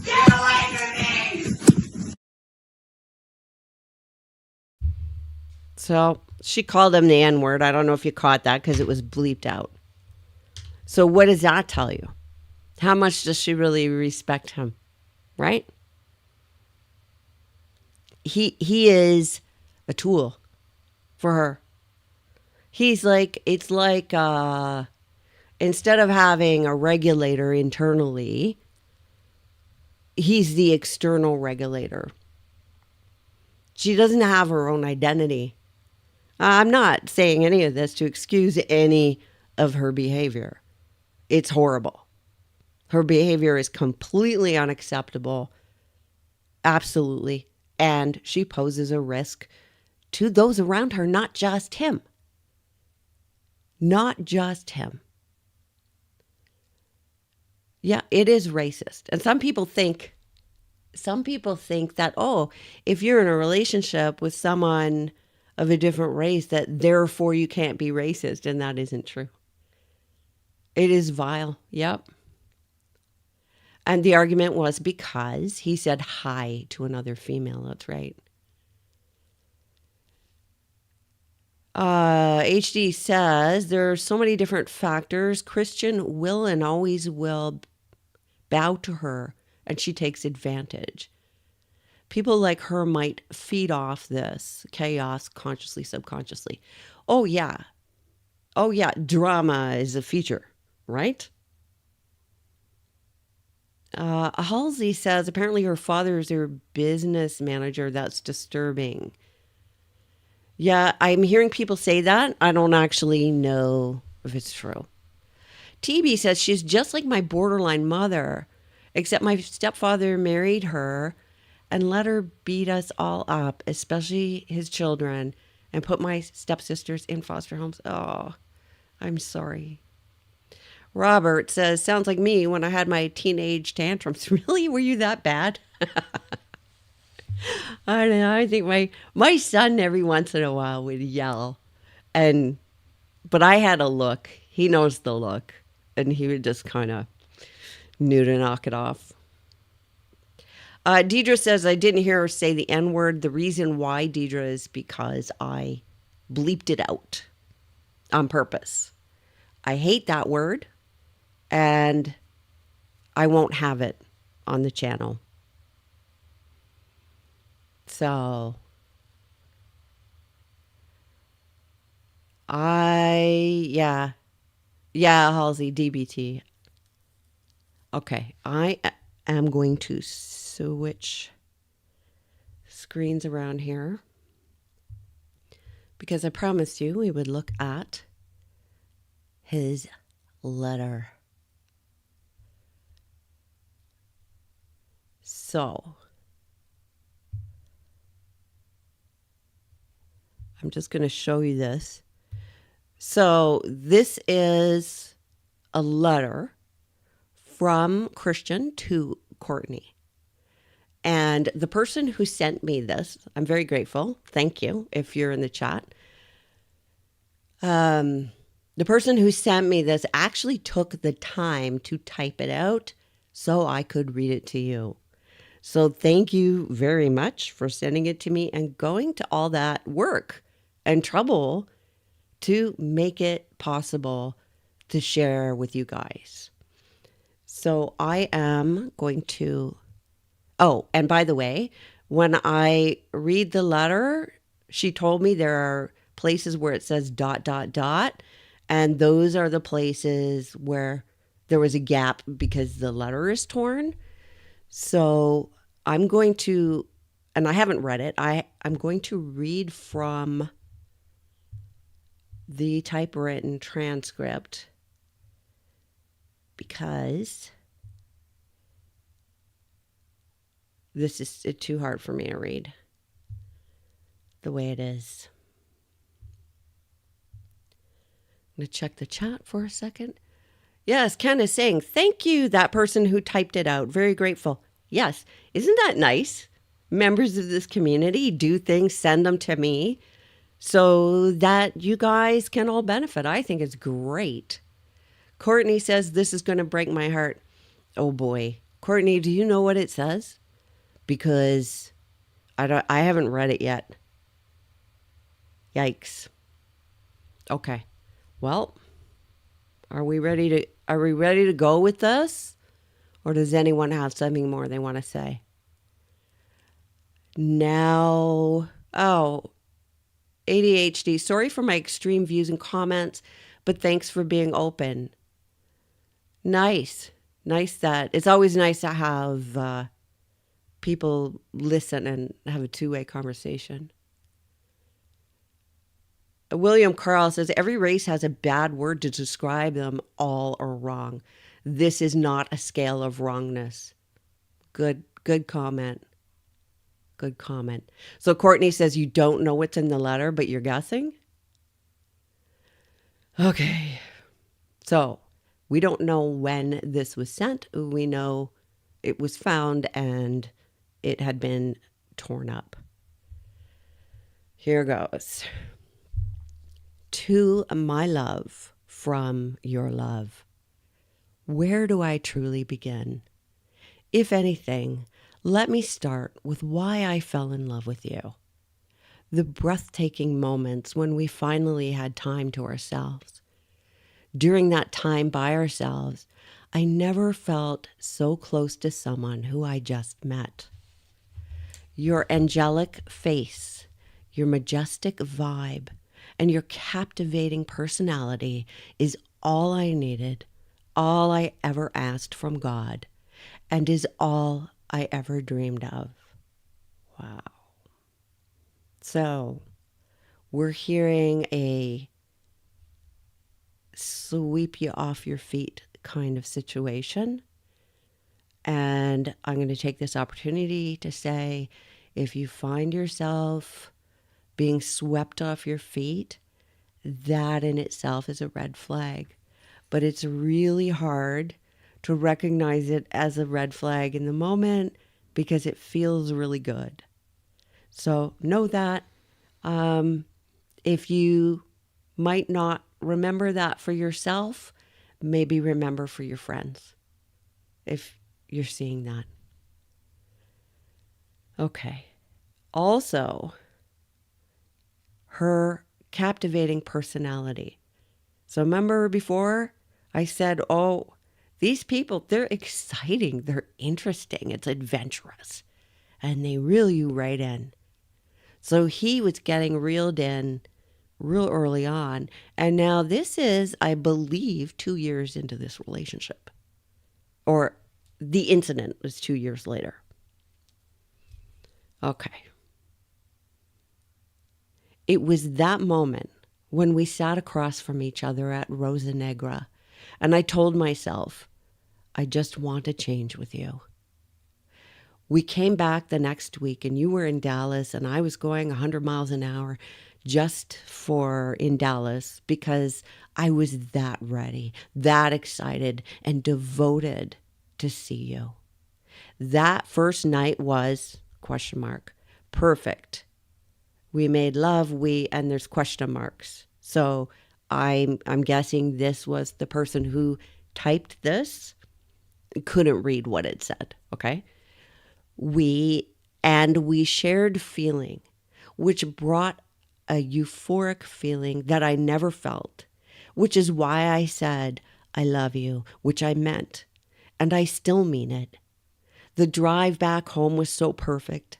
Get away from me! So she called him the N-word. I don't know if you caught that because it was bleeped out. So what does that tell you? How much does she really respect him? Right? He is a tool for her. He's like, it's like, instead of having a regulator internally, he's the external regulator. She doesn't have her own identity. I'm not saying any of this to excuse any of her behavior. It's horrible. Her behavior is completely unacceptable. Absolutely. And she poses a risk to those around her, not just him. Not just him. Yeah, it is racist. And some people think some people think that, oh, if you're in a relationship with someone of a different race, that therefore you can't be racist. And that isn't true. It is vile. Yep. And the argument was because he said hi to another female. That's right. HD says there are so many different factors. Christian will and always will bow to her, and she takes advantage. People like her might feed off this chaos consciously, subconsciously. Oh, yeah. Oh, yeah. Drama is a feature, right? Halsey says apparently her father is her business manager. That's disturbing. Yeah, I'm hearing people say that. I don't actually know if it's true. TB says she's just like my borderline mother, except my stepfather married her and let her beat us all up, especially his children, and put my stepsisters in foster homes. Oh, I'm sorry. Robert says, sounds like me when I had my teenage tantrums. Really? Were you that bad? I don't know. I think my son every once in a while would yell, but I had a look. He knows the look, and he would just kind of knew to knock it off. Deidre says, I didn't hear her say the N-word. The reason why, Deidre, is because I bleeped it out on purpose. I hate that word, and I won't have it on the channel. So, yeah, Halsey, DBT. Okay, I am going to switch screens around here because I promised you we would look at his letter. So, I'm just going to show you this. So, this is a letter from Christian to Courtney. And the person who sent me this, I'm very grateful. Thank you if you're in the chat. The person who sent me this actually took the time to type it out so I could read it to you. So thank you very much for sending it to me and going to all that work and trouble to make it possible to share with you guys. So I am going to, oh, and by the way, when I read the letter, she told me there are places where it says ... and those are the places where there was a gap because the letter is torn. So I'm going to, and I haven't read it, I'm going to read from the typewritten transcript because this is too hard for me to read the way it is. I'm going to check the chat for a second. Yes, Ken is saying, thank you, that person who typed it out. Very grateful. Yes, isn't that nice? Members of this community do things, send them to me so that you guys can all benefit. I think it's great. Courtney says, this is going to break my heart. Oh boy. Courtney, do you know what it says? Because I haven't read it yet. Yikes. Okay. Well, are we ready to go with this? Or does anyone have something more they want to say? Now, ADHD. Sorry for my extreme views and comments, but thanks for being open. Nice that it's always nice to have people listen and have a two-way conversation. William Carl says, every race has a bad word to describe them. All are wrong. This is not a scale of wrongness. Good comment. Good comment. So Courtney says, you don't know what's in the letter, but you're guessing? Okay. So we don't know when this was sent. We know it was found and it had been torn up. Here goes. To my love from your love, where do I truly begin? If anything, let me start with why I fell in love with you. The breathtaking moments when we finally had time to ourselves. During that time by ourselves, I never felt so close to someone who I just met. Your angelic face, your majestic vibe, and your captivating personality is all I needed, all I ever asked from God, and is all I ever dreamed of. Wow. So, we're hearing a sweep you off your feet kind of situation. And I'm going to take this opportunity to say, if you find yourself being swept off your feet, that in itself is a red flag. But it's really hard to recognize it as a red flag in the moment because it feels really good. So know that. If you might not remember that for yourself, maybe remember for your friends if you're seeing that. Okay. Also, her captivating personality. So remember before I said, oh, these people, they're exciting, they're interesting, it's adventurous, and they reel you right in. So he was getting reeled in real early on. And now this is, I believe, 2 years into this relationship. Or the incident was 2 years later. Okay. It was that moment when we sat across from each other at Rosa Negra, and I told myself, I just want to change with you. We came back the next week, and you were in Dallas, and I was going 100 miles an hour just for in Dallas because I was that ready, that excited, and devoted to see you. That first night was, ? Perfect. We made love, and there's question marks. So I'm guessing this was the person who typed this, couldn't read what it said, okay? We shared feeling, which brought a euphoric feeling that I never felt, which is why I said, I love you, which I meant, and I still mean it. The drive back home was so perfect.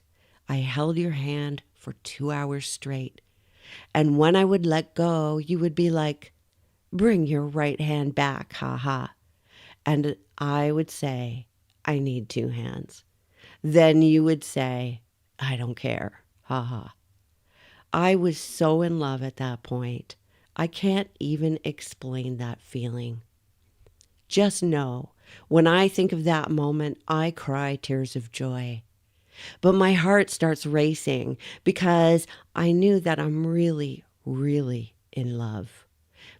I held your hand for 2 hours straight. And when I would let go, you would be like, bring your right hand back, ha. And I would say, I need 2 hands. Then you would say, I don't care, ha. I was so in love at that point. I can't even explain that feeling. Just know, when I think of that moment, I cry tears of joy. But my heart starts racing because I knew that I'm really, really in love.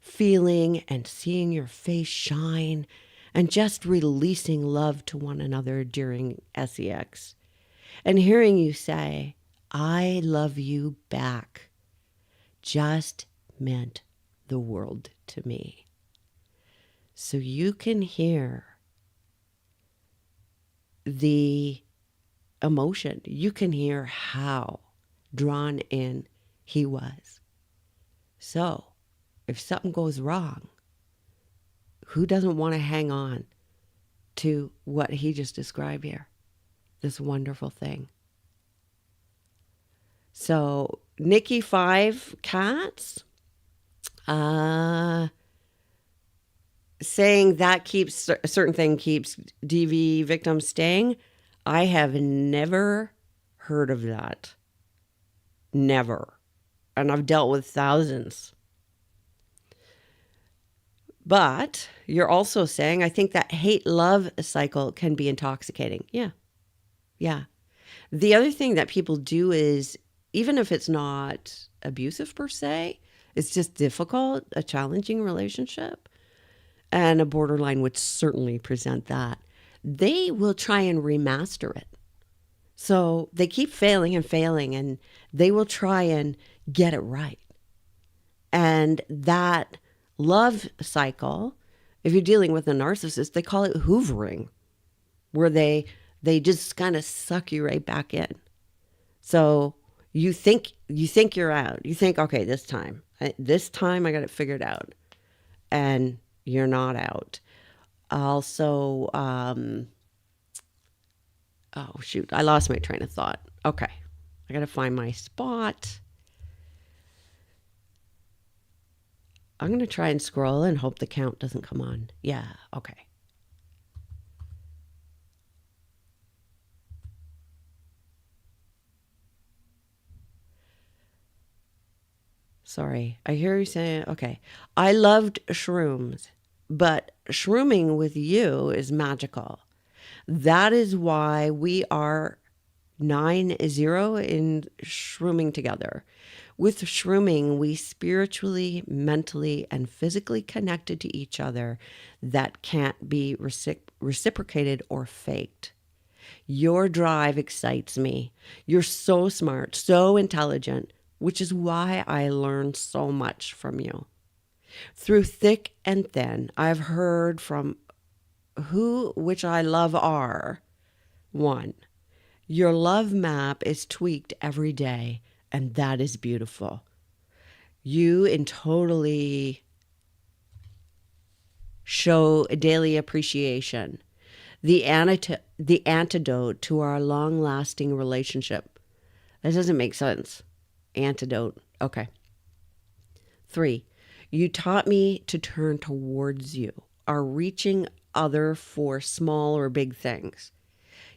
Feeling and seeing your face shine and just releasing love to one another during SEX. And hearing you say, I love you back, just meant the world to me. So you can hear the emotion. You can hear how drawn in he was. So if something goes wrong, who doesn't want to hang on to what he just described here? This wonderful thing. So Nikki 5 Cats, saying that keeps a certain thing keeps DV victims staying. I have never heard of that. Never. And I've dealt with thousands. But you're also saying, I think that hate-love cycle can be intoxicating. Yeah. The other thing that people do is, even if it's not abusive per se, it's just difficult, a challenging relationship, and a borderline would certainly present that. They will try and remaster it. So they keep failing and failing, and they will try and get it right. And that love cycle, if you're dealing with a narcissist, they call it hoovering, where they just kind of suck you right back in. So you think you're out. You think, okay, this time I got it figured out, and you're not out. Also, oh shoot, I lost my train of thought. Okay, I got to find my spot. I'm going to try and scroll and hope the count doesn't come on. Yeah, okay. Sorry, I hear you saying, okay. I loved shrooms, but shrooming with you is magical. That is why we are 9-0 in shrooming together. With shrooming, we spiritually, mentally, and physically connected to each other that can't be reciprocated or faked. Your drive excites me. You're so smart, so intelligent, which is why I learned so much from you. Through thick and thin, I've heard from who which I love are. 1. Your love map is tweaked every day, and that is beautiful. You in totally show daily appreciation. The antidote to our long-lasting relationship. That doesn't make sense. Antidote. Okay. 3. You taught me to turn towards you, are reaching other for small or big things.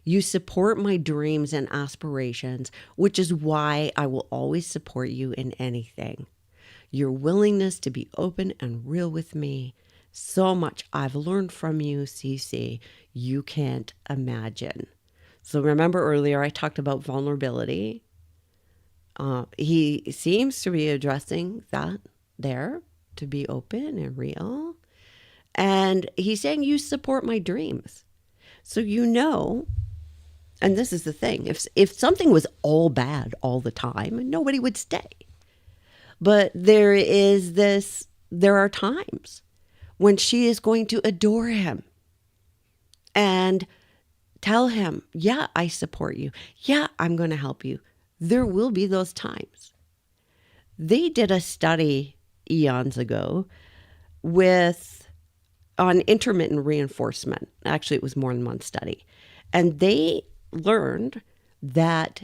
You support my dreams and aspirations, which is why I will always support you in anything. Your willingness to be open and real with me. So much I've learned from you, Cece, you can't imagine. So remember earlier I talked about vulnerability. He seems to be addressing that there, to be open and real. And he's saying, you support my dreams. So you know, and this is the thing, if something was all bad all the time, nobody would stay. But there are times when she is going to adore him and tell him, yeah, I support you. Yeah, I'm going to help you. There will be those times. They did a study eons ago on intermittent reinforcement. Actually, it was more than one study. And they learned that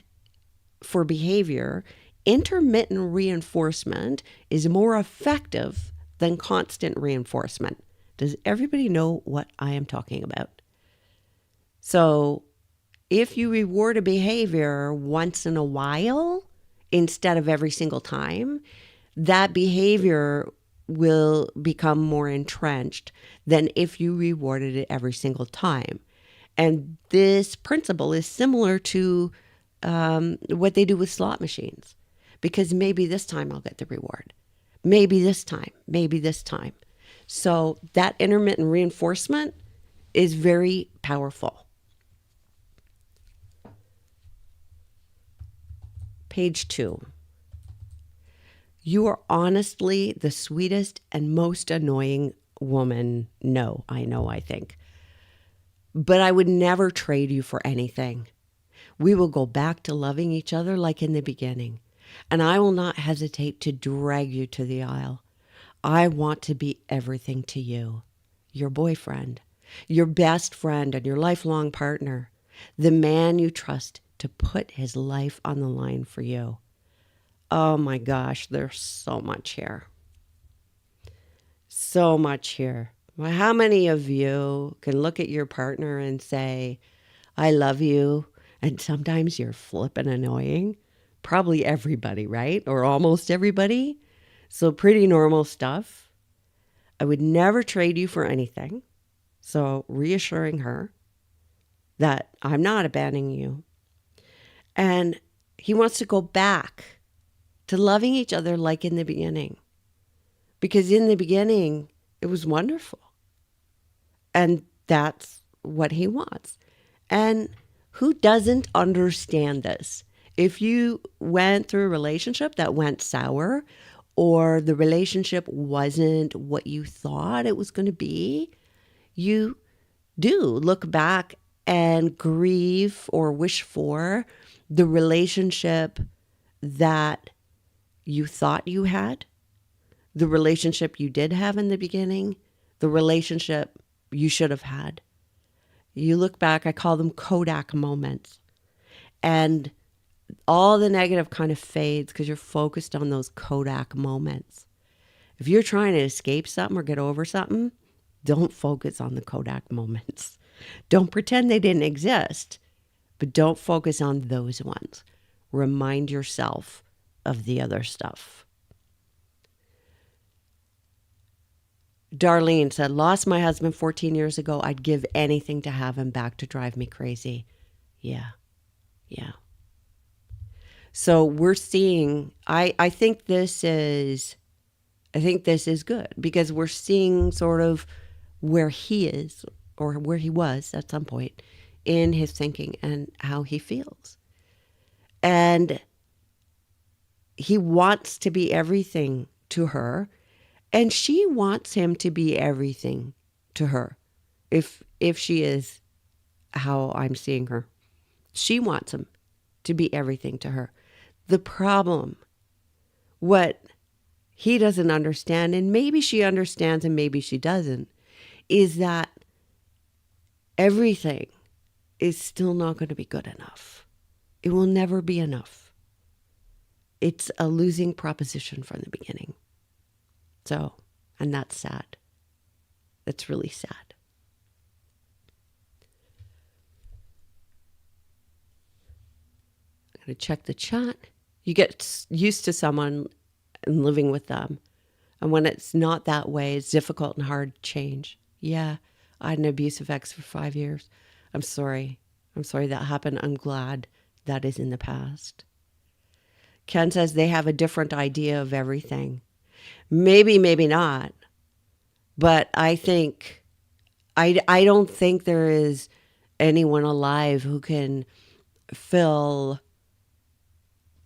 for behavior, intermittent reinforcement is more effective than constant reinforcement. Does everybody know what I am talking about? So if you reward a behavior once in a while instead of every single time, that behavior will become more entrenched than if you rewarded it every single time. And this principle is similar to what they do with slot machines, because maybe this time I'll get the reward. Maybe this time, maybe this time. So that intermittent reinforcement is very powerful. Page 2. You are honestly the sweetest and most annoying woman. No, I think. But I would never trade you for anything. We will go back to loving each other like in the beginning. And I will not hesitate to drag you to the aisle. I want to be everything to you. Your boyfriend, your best friend, and your lifelong partner. The man you trust to put his life on the line for you. Oh my gosh, there's so much here. So much here. Well, how many of you can look at your partner and say, I love you, and sometimes you're flippin' annoying? Probably everybody, right? Or almost everybody. So pretty normal stuff. I would never trade you for anything. So reassuring her that I'm not abandoning you. And he wants to go back to loving each other like in the beginning. Because in the beginning, it was wonderful. And that's what he wants. And Who doesn't understand this? If you went through a relationship that went sour, or the relationship wasn't what you thought it was going to be, you do look back and grieve or wish for the relationship that you thought you had, the relationship you did have in the beginning, the relationship you should have had. You look back, I call them Kodak moments. And all the negative kind of fades because you're focused on those Kodak moments. If you're trying to escape something or get over something, don't focus on the Kodak moments. Don't pretend they didn't exist, but don't focus on those ones. Remind yourself of the other stuff. Darlene said, lost my husband 14 years ago. I'd give anything to have him back to drive me crazy. Yeah. So we're seeing, I think this is good because we're seeing sort of where he is or where he was at some point in his thinking and how he feels. And he wants to be everything to her, and she wants him to be everything to her. If she is how I'm seeing her, she wants him to be everything to her. The problem, what he doesn't understand, and maybe she understands and maybe she doesn't, is that everything is still not going to be good enough. It will never be enough. It's a losing proposition from the beginning. So, and that's sad. That's really sad. I'm going to check the chat. You get used to someone and living with them. And when it's not that way, it's difficult and hard to change. Yeah, I had an abusive ex for 5 years. I'm sorry. I'm sorry that happened. I'm glad that is in the past. Ken says they have a different idea of everything. Maybe, maybe not. But I don't think there is anyone alive who can fill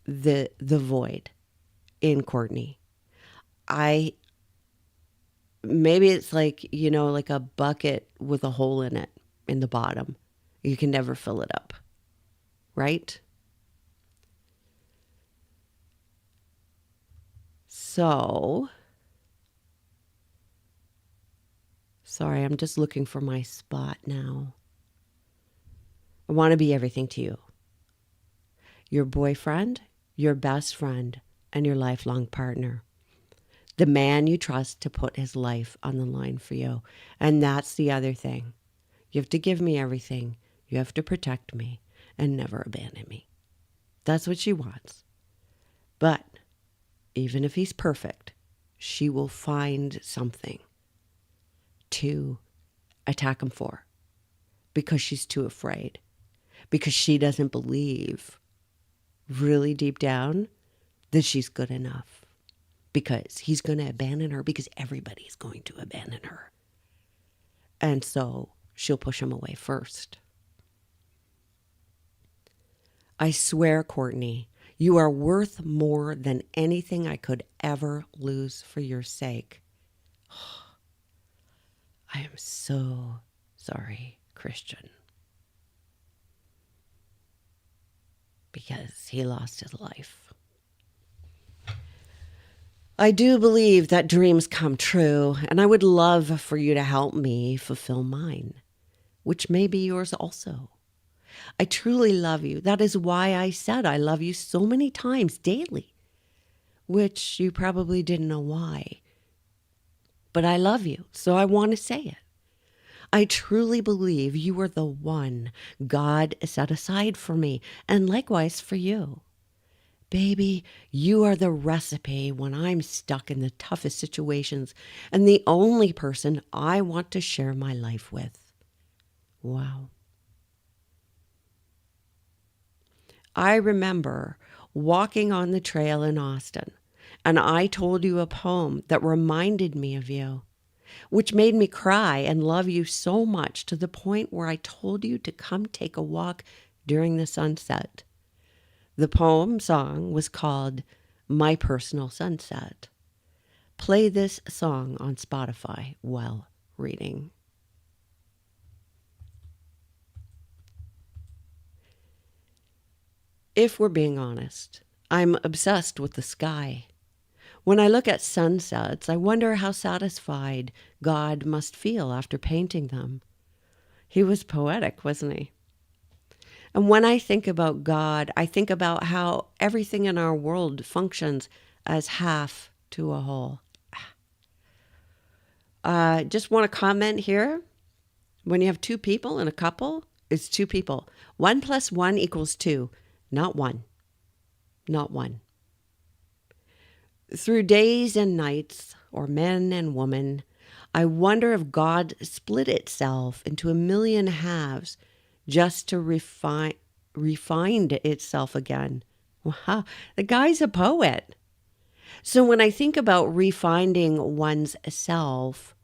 the void in Courtney. Maybe it's like, like a bucket with a hole in it in the bottom. You can never fill it up. Right? So, sorry, I'm just looking for my spot now. I want to be everything to you. Your boyfriend, your best friend, and your lifelong partner. The man you trust to put his life on the line for you. And that's the other thing. You have to give me everything. You have to protect me and never abandon me. That's what she wants. But even if he's perfect, she will find something to attack him for because she's too afraid, because she doesn't believe really deep down that she's good enough, because he's going to abandon her, because everybody's going to abandon her. And so she'll push him away first. I swear, Courtney, you are worth more than anything I could ever lose for your sake. I am so sorry, Christian, because he lost his life. I do believe that dreams come true, and I would love for you to help me fulfill mine, which may be yours also. I truly love you. That is why I said I love you so many times daily, which you probably didn't know why. But I love you, so I want to say it. I truly believe you are the one God set aside for me, and likewise for you. Baby, you are the recipe when I'm stuck in the toughest situations and the only person I want to share my life with. Wow. I remember walking on the trail in Austin, and I told you a poem that reminded me of you, which made me cry and love you so much to the point where I told you to come take a walk during the sunset. The poem song was called My Personal Sunset. Play this song on Spotify while reading. If we're being honest, I'm obsessed with the sky. When I look at sunsets, I wonder how satisfied God must feel after painting them. He was poetic, wasn't he? And when I think about God, I think about how everything in our world functions as half to a whole. Just want to comment here. When you have two people in a couple, it's two people. 1 + 1 = 2, not one. Not one. Through days and nights, or men and women, I wonder if God split itself into a million halves just to refine itself again. Wow, the guy's a poet. So when I think about refining one's self,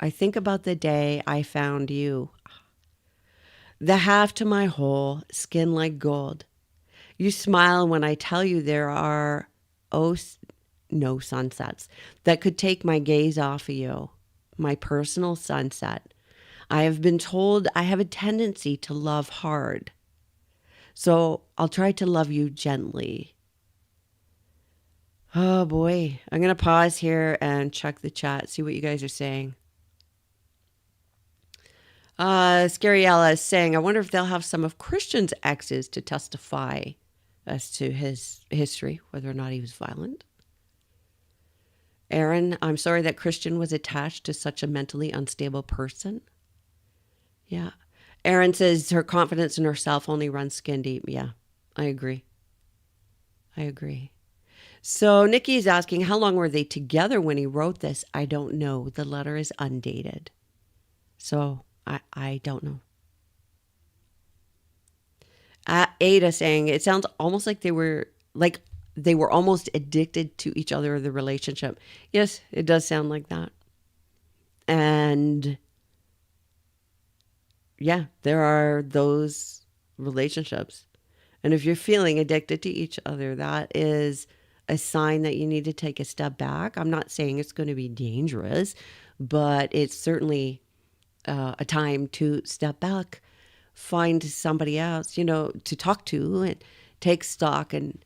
I think about the day I found you. The half to my whole, skin like gold. You smile when I tell you there are no sunsets that could take my gaze off of you. My personal sunset. I have been told I have a tendency to love hard. So I'll try to love you gently. Oh boy. I'm going to pause here and check the chat, see what you guys are saying. Scariella is saying, I wonder if they'll have some of Christian's exes to testify as to his history, whether or not he was violent. Aaron, I'm sorry that Christian was attached to such a mentally unstable person. Yeah. Aaron says her confidence in herself only runs skin deep. Yeah, I agree. So Nikki's asking, how long were they together when he wrote this? I don't know. The letter is undated. So I don't know. Ada saying, it sounds almost like they were almost addicted to each other in the relationship. Yes, it does sound like that. And yeah, there are those relationships. And if you're feeling addicted to each other, that is a sign that you need to take a step back. I'm not saying it's going to be dangerous, but it's certainly a time to step back, find somebody else, to talk to and take stock and,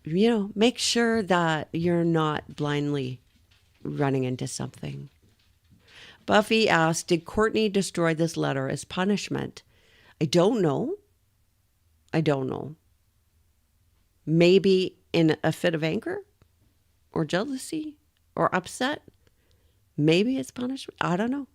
make sure that you're not blindly running into something. Buffy asked, did Courtney destroy this letter as punishment? I don't know. Maybe in a fit of anger or jealousy or upset. Maybe it's punishment. I don't know.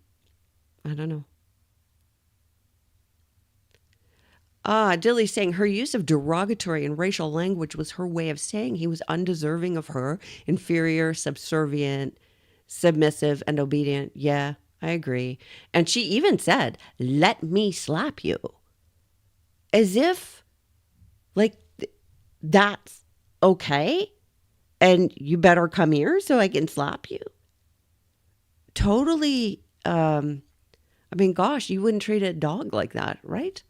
Dilly's saying her use of derogatory and racial language was her way of saying he was undeserving of her, inferior, subservient, submissive, and obedient. Yeah, I agree. And she even said, let me slap you. As if, that's okay? And you better come here so I can slap you? Totally, gosh, you wouldn't treat a dog like that, right?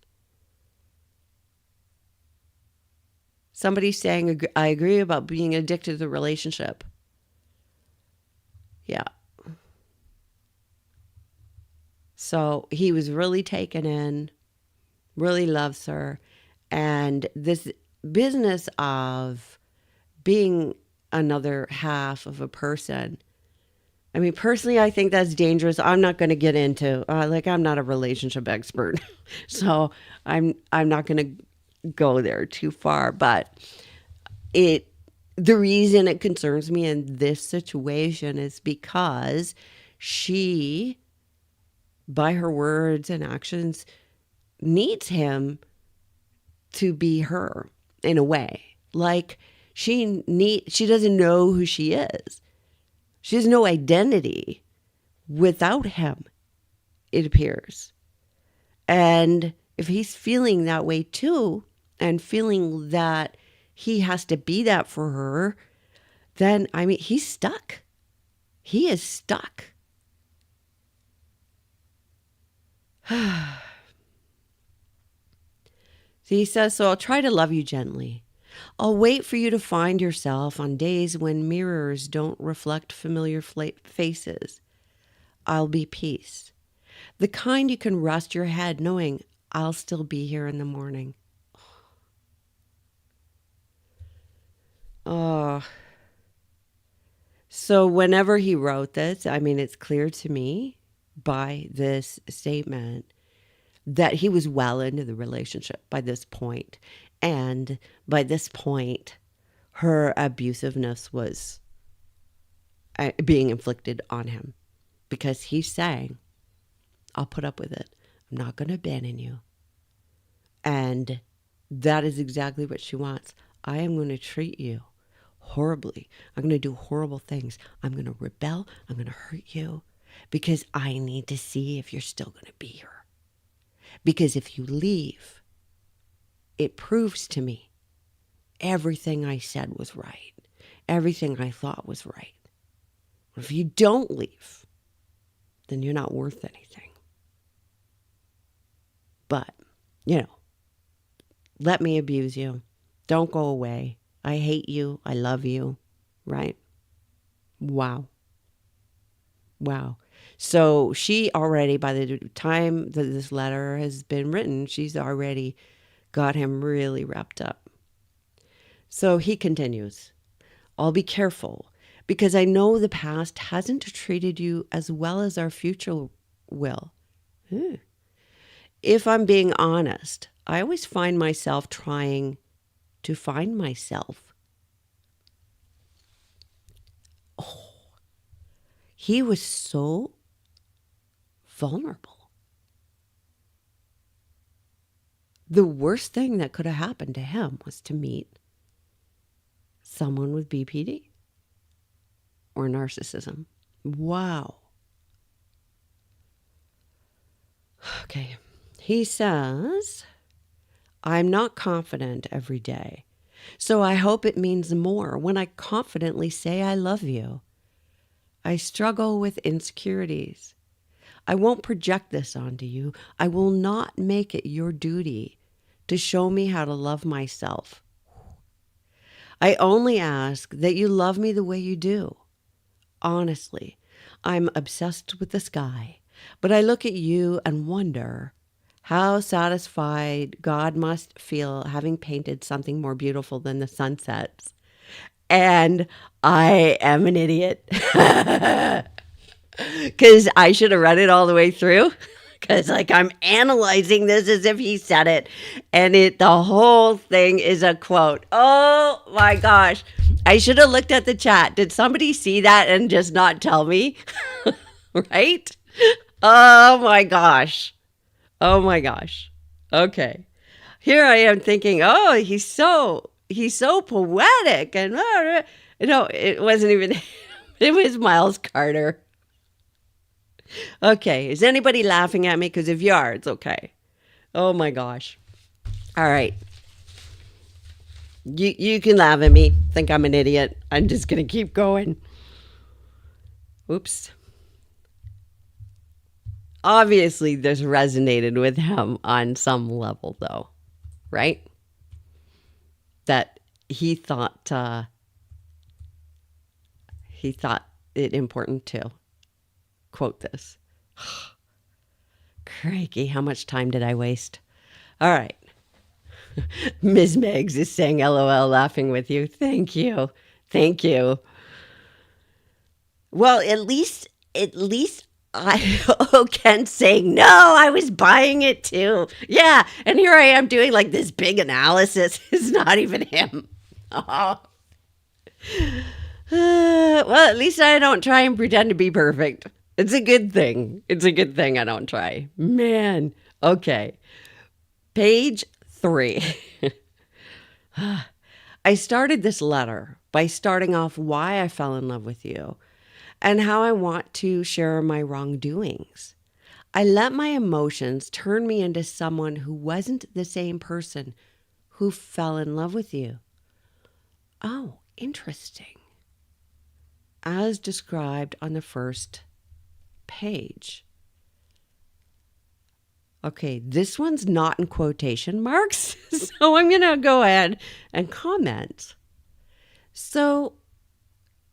Somebody's saying, I agree about being addicted to the relationship. Yeah. So he was really taken in, really loves her. And this business of being another half of a person, personally, I think that's dangerous. I'm not going to get into, I'm not a relationship expert. So I'm not going to go there too far, but the reason it concerns me in this situation is because she, by her words and actions, needs him to be her in a way. She doesn't know who she is. She has no identity without him, it appears. And if he's feeling that way too, and feeling that he has to be that for her, then, he's stuck. He is stuck. He says, so I'll try to love you gently. I'll wait for you to find yourself on days when mirrors don't reflect familiar faces. I'll be peace. The kind you can rest your head knowing I'll still be here in the morning. Oh. So whenever he wrote this, I mean, it's clear to me by this statement that he was well into the relationship by this point. And by this point, her abusiveness was being inflicted on him because he's saying, I'll put up with it. I'm not going to abandon you. And that is exactly what she wants. I am going to treat you horribly. I'm going to do horrible things. I'm going to rebel. I'm going to hurt you because I need to see if you're still going to be here. Because if you leave, it proves to me everything I said was right. Everything I thought was right. If you don't leave, then you're not worth anything. But, let me abuse you. Don't go away. I hate you. I love you. Right? Wow. So she already, by the time that this letter has been written, she's already got him really wrapped up. So he continues, I'll be careful because I know the past hasn't treated you as well as our future will. If I'm being honest, I always find myself trying to find myself. Oh, he was so vulnerable. The worst thing that could have happened to him was to meet someone with BPD or narcissism. Wow. Okay. He says, I'm not confident every day, so I hope it means more when I confidently say I love you. I struggle with insecurities. I won't project this onto you. I will not make it your duty to show me how to love myself. I only ask that you love me the way you do. Honestly, I'm obsessed with the sky, but I look at you and wonder how satisfied God must feel having painted something more beautiful than the sunsets. And I am an idiot. Because I should have read it all the way through. Because I'm analyzing this as if he said it. And the whole thing is a quote. Oh my gosh. I should have looked at the chat. Did somebody see that and just not tell me? Right? Oh my gosh. Okay. Here I am thinking, oh, he's so poetic. And it wasn't even, it was Miles Carter. Okay. Is anybody laughing at me? Because if you are, it's okay. Oh my gosh. All right. You can laugh at me. Think I'm an idiot. I'm just going to keep going. Oops. Obviously, this resonated with him on some level, though, right? That he thought it important to quote this. Crikey, how much time did I waste? All right. Ms. Meggs is saying LOL, laughing with you. Thank you. Well, at least Ken's saying, no, I was buying it too. Yeah, and here I am doing this big analysis. It's not even him. Oh. Well, at least I don't try and pretend to be perfect. It's a good thing. I don't try. Man. Okay. Page 3. I started this letter by starting off why I fell in love with you and how I want to share my wrongdoings. I let my emotions turn me into someone who wasn't the same person who fell in love with you. Oh, interesting. As described on the first page. Okay, this one's not in quotation marks, so I'm going to go ahead and comment. So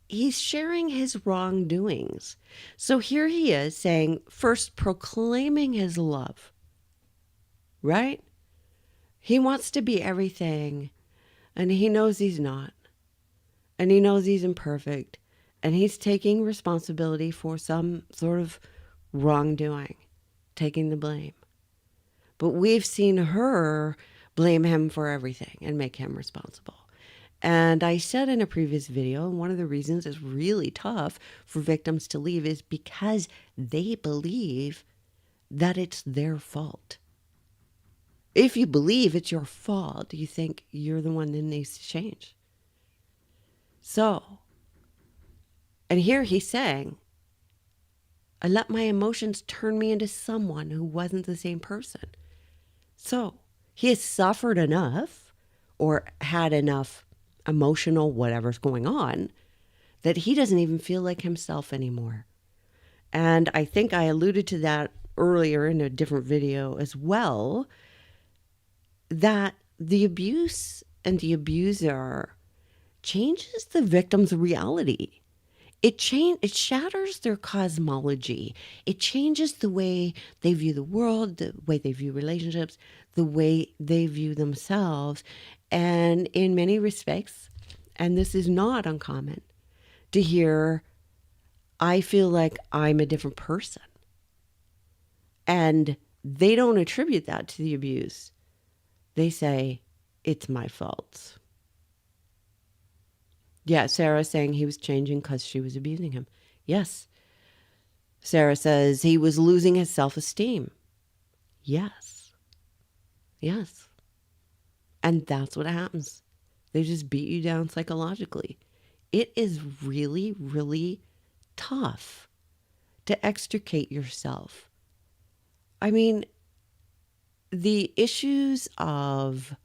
he's sharing his wrongdoings. So here he is saying, first proclaiming his love, right? He wants to be everything, and he knows he's not, and he knows he's imperfect, and he's taking responsibility for some sort of wrongdoing, taking the blame. But we've seen her blame him for everything and make him responsible. And I said in a previous video, one of the reasons it's really tough for victims to leave is because they believe that it's their fault. If you believe it's your fault, you think you're the one that needs to change. So, and here he's saying, I let my emotions turn me into someone who wasn't the same person. So he has suffered enough or had enough emotional whatever's going on that he doesn't even feel like himself anymore. And I think I alluded to that earlier in a different video as well, that the abuse and the abuser changes the victim's reality. It shatters their cosmology. It changes the way they view the world, the way they view relationships, the way they view themselves. And in many respects, and this is not uncommon, to hear, I feel like I'm a different person. And they don't attribute that to the abuse. They say, it's my fault. Yeah, Sarah saying he was changing because she was abusing him. Yes. Sarah says he was losing his self-esteem. Yes. Yes. And that's what happens. They just beat you down psychologically. It is really, really tough to extricate yourself. I mean, the issues of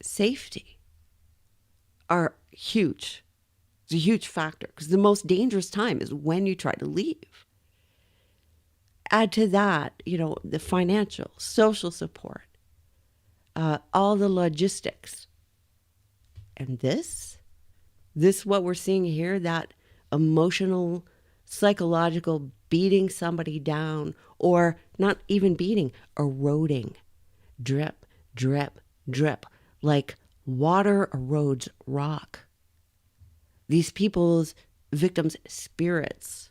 safety are huge. It's a huge factor because the most dangerous time is when you try to leave. Add to that, the financial, social support, all the logistics. And this what we're seeing here, that emotional, psychological beating somebody down, or not even beating, eroding, drip, drip, drip, like water erodes rock. These people's victims' spirits,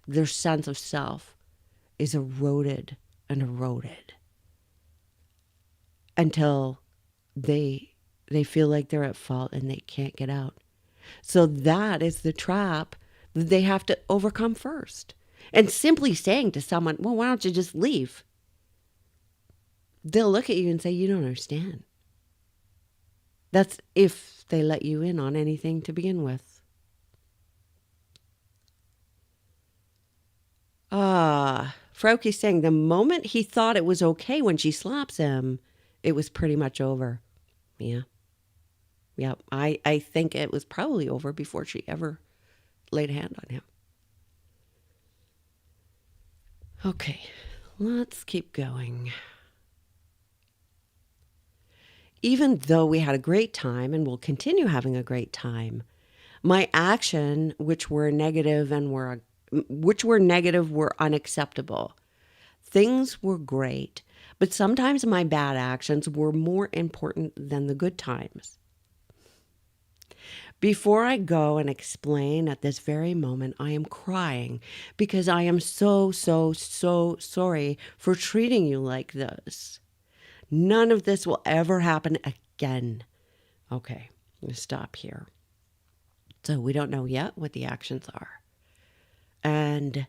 their sense of self is eroded and eroded until they feel like they're at fault and they can't get out. So that is the trap that they have to overcome first. And simply saying to someone, well, why don't you just leave? They'll look at you and say, you don't understand. That's if they let you in on anything to begin with. Frauke's saying the moment he thought it was okay when she slaps him, it was pretty much over. Yeah. Yeah, I think it was probably over before she ever laid a hand on him. Okay, let's keep going. Even though we had a great time and will continue having a great time, my action, which were negative were unacceptable. Things were great, but sometimes my bad actions were more important than the good times. Before I go and explain at this very moment, I am crying because I am so, so, so sorry for treating you like this. None of this will ever happen again. Okay, I'm going to stop here. So we don't know yet what the actions are. And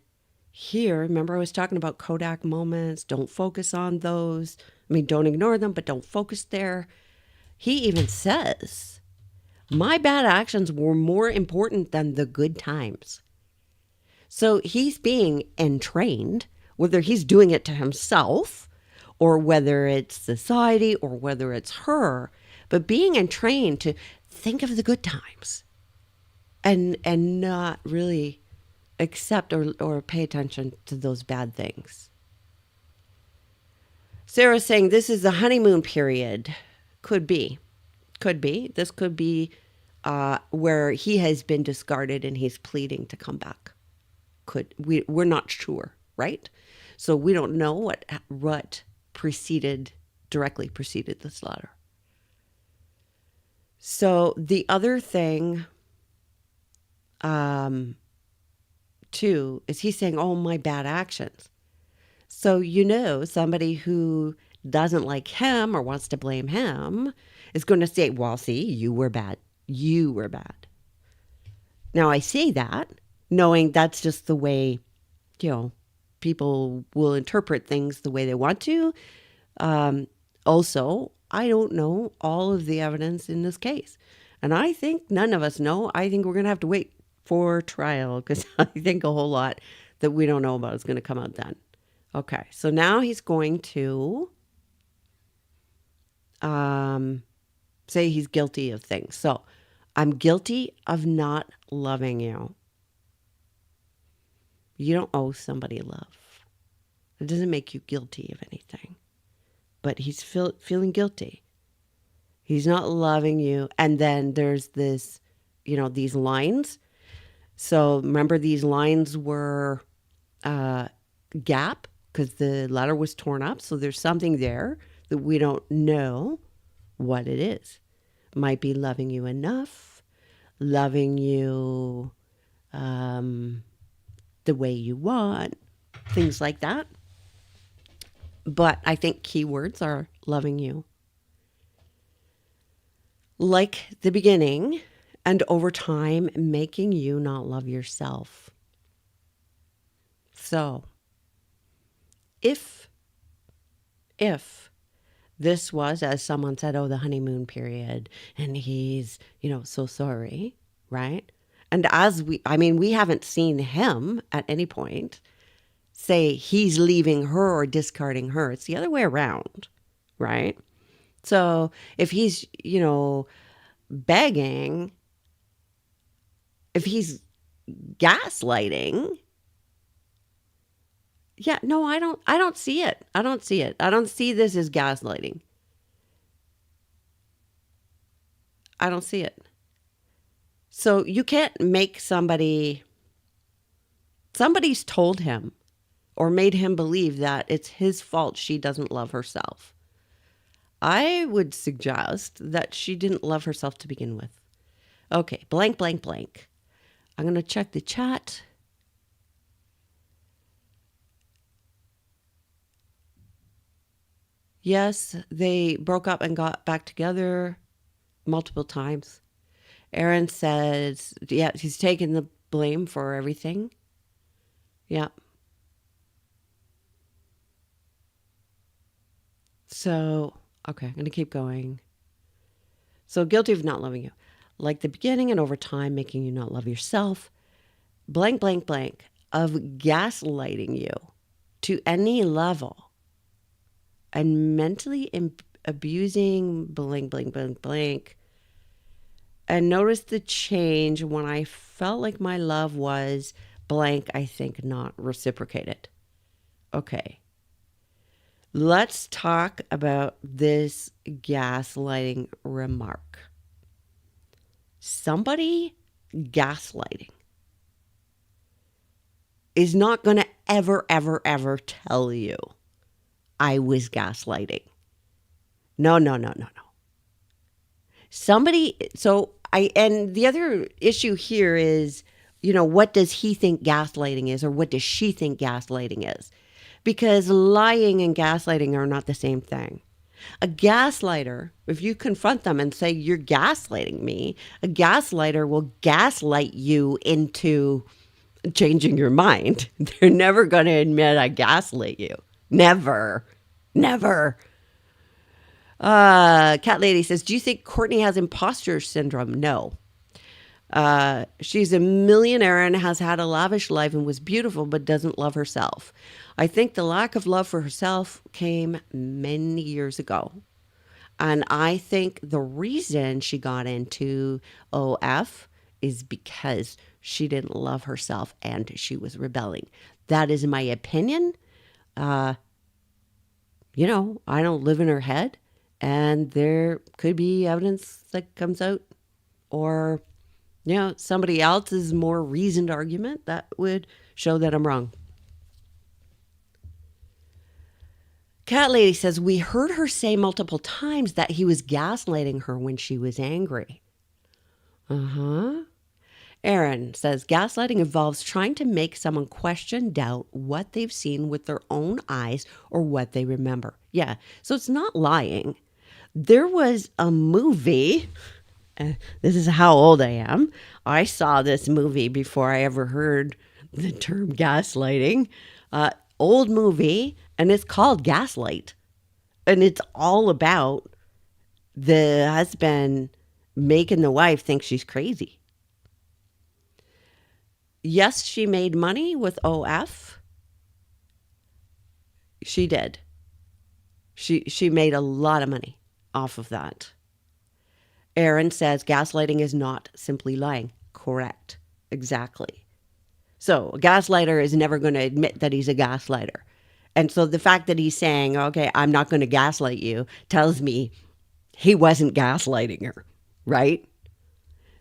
here, remember I was talking about Kodak moments. Don't focus on those. I mean, don't ignore them, but don't focus there. He even says, my bad actions were more important than the good times. So he's being entrained, whether he's doing it to himself or whether it's society or whether it's her, but being entrained to think of the good times and not really accept or pay attention to those bad things. Sarah's saying this is the honeymoon period. Could be. Could be. This could be where he has been discarded and he's pleading to come back. We're not sure, right? So we don't know what directly preceded this letter. So the other thing, too, is he's saying, oh, my bad actions. So, somebody who doesn't like him or wants to blame him is going to say, well, see, you were bad. You were bad. Now, I say that knowing that's just the way, people will interpret things the way they want to. Also, I don't know all of the evidence in this case. And I think none of us know. I think we're going to have to wait for trial because I think a whole lot that we don't know about is going to come out then. Okay, so now he's going to say he's guilty of things. So, I'm guilty of not loving you. You don't owe somebody love. It doesn't make you guilty of anything. But he's feeling guilty. He's not loving you. And then there's this, these lines. So remember, these lines were gap because the letter was torn up. So there's something there that we don't know what it is. It might be loving you enough, loving you the way you want, things like that. But I think keywords are loving you. Like the beginning, and over time, making you not love yourself. So, if this was, as someone said, the honeymoon period, and he's, so sorry, right? And we haven't seen him at any point say he's leaving her or discarding her. It's the other way around, right? So if he's, begging, if he's gaslighting, yeah, no, I don't see it. I don't see it. I don't see this as gaslighting. I don't see it. So you can't make somebody's told him or made him believe that it's his fault she doesn't love herself. I would suggest that she didn't love herself to begin with. Okay, blank, blank, blank. I'm going to check the chat. Yes, they broke up and got back together multiple times. Aaron says, yeah, he's taking the blame for everything. Yeah. So, okay, I'm going to keep going. So, guilty of not loving you. Like the beginning and over time, making you not love yourself. Blank, blank, blank. Of gaslighting you to any level. And mentally abusing blank, blank, blank, blank. And notice the change when I felt like my love was blank, I think not reciprocated. Okay. Let's talk about this gaslighting remark. Somebody gaslighting is not going to ever, ever, ever tell you I was gaslighting. No. And the other issue here is, what does he think gaslighting is, or what does she think gaslighting is? Because lying and gaslighting are not the same thing. A gaslighter, if you confront them and say, you're gaslighting me, a gaslighter will gaslight you into changing your mind. They're never going to admit I gaslit you. Never. Cat Lady says, do you think Courtney has imposter syndrome? No. She's a millionaire and has had a lavish life and was beautiful, but doesn't love herself. I think the lack of love for herself came many years ago. And I think the reason she got into OF is because she didn't love herself and she was rebelling. That is my opinion. I don't live in her head, and there could be evidence that comes out, or, somebody else's more reasoned argument that would show that I'm wrong. Cat Lady says, we heard her say multiple times that he was gaslighting her when she was angry. Aaron says, gaslighting involves trying to make someone question, doubt what they've seen with their own eyes or what they remember. Yeah, so it's not lying. There was a movie. This is how old I am. I saw this movie before I ever heard the term gaslighting. Old movie, and it's called Gaslight. And it's all about the husband making the wife think she's crazy. Yes, she made money with OF. She did. She made a lot of money off of that. Aaron says gaslighting is not simply lying. Correct. Exactly. So a gaslighter is never going to admit that he's a gaslighter. And so the fact that he's saying, okay, I'm not going to gaslight you, tells me he wasn't gaslighting her, right?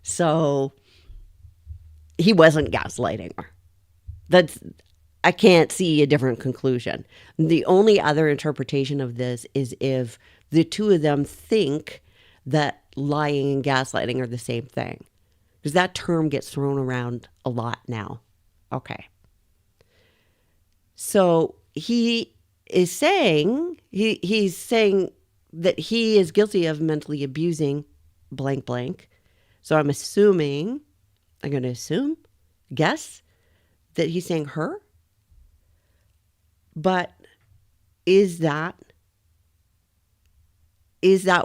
So he wasn't gaslighting her. I can't see a different conclusion. The only other interpretation of this is if the two of them think that lying and gaslighting are the same thing. Because that term gets thrown around a lot now. Okay. So he is saying, he's saying that he is guilty of mentally abusing blank blank. So I'm going to assume, guess, that he's saying her. But is that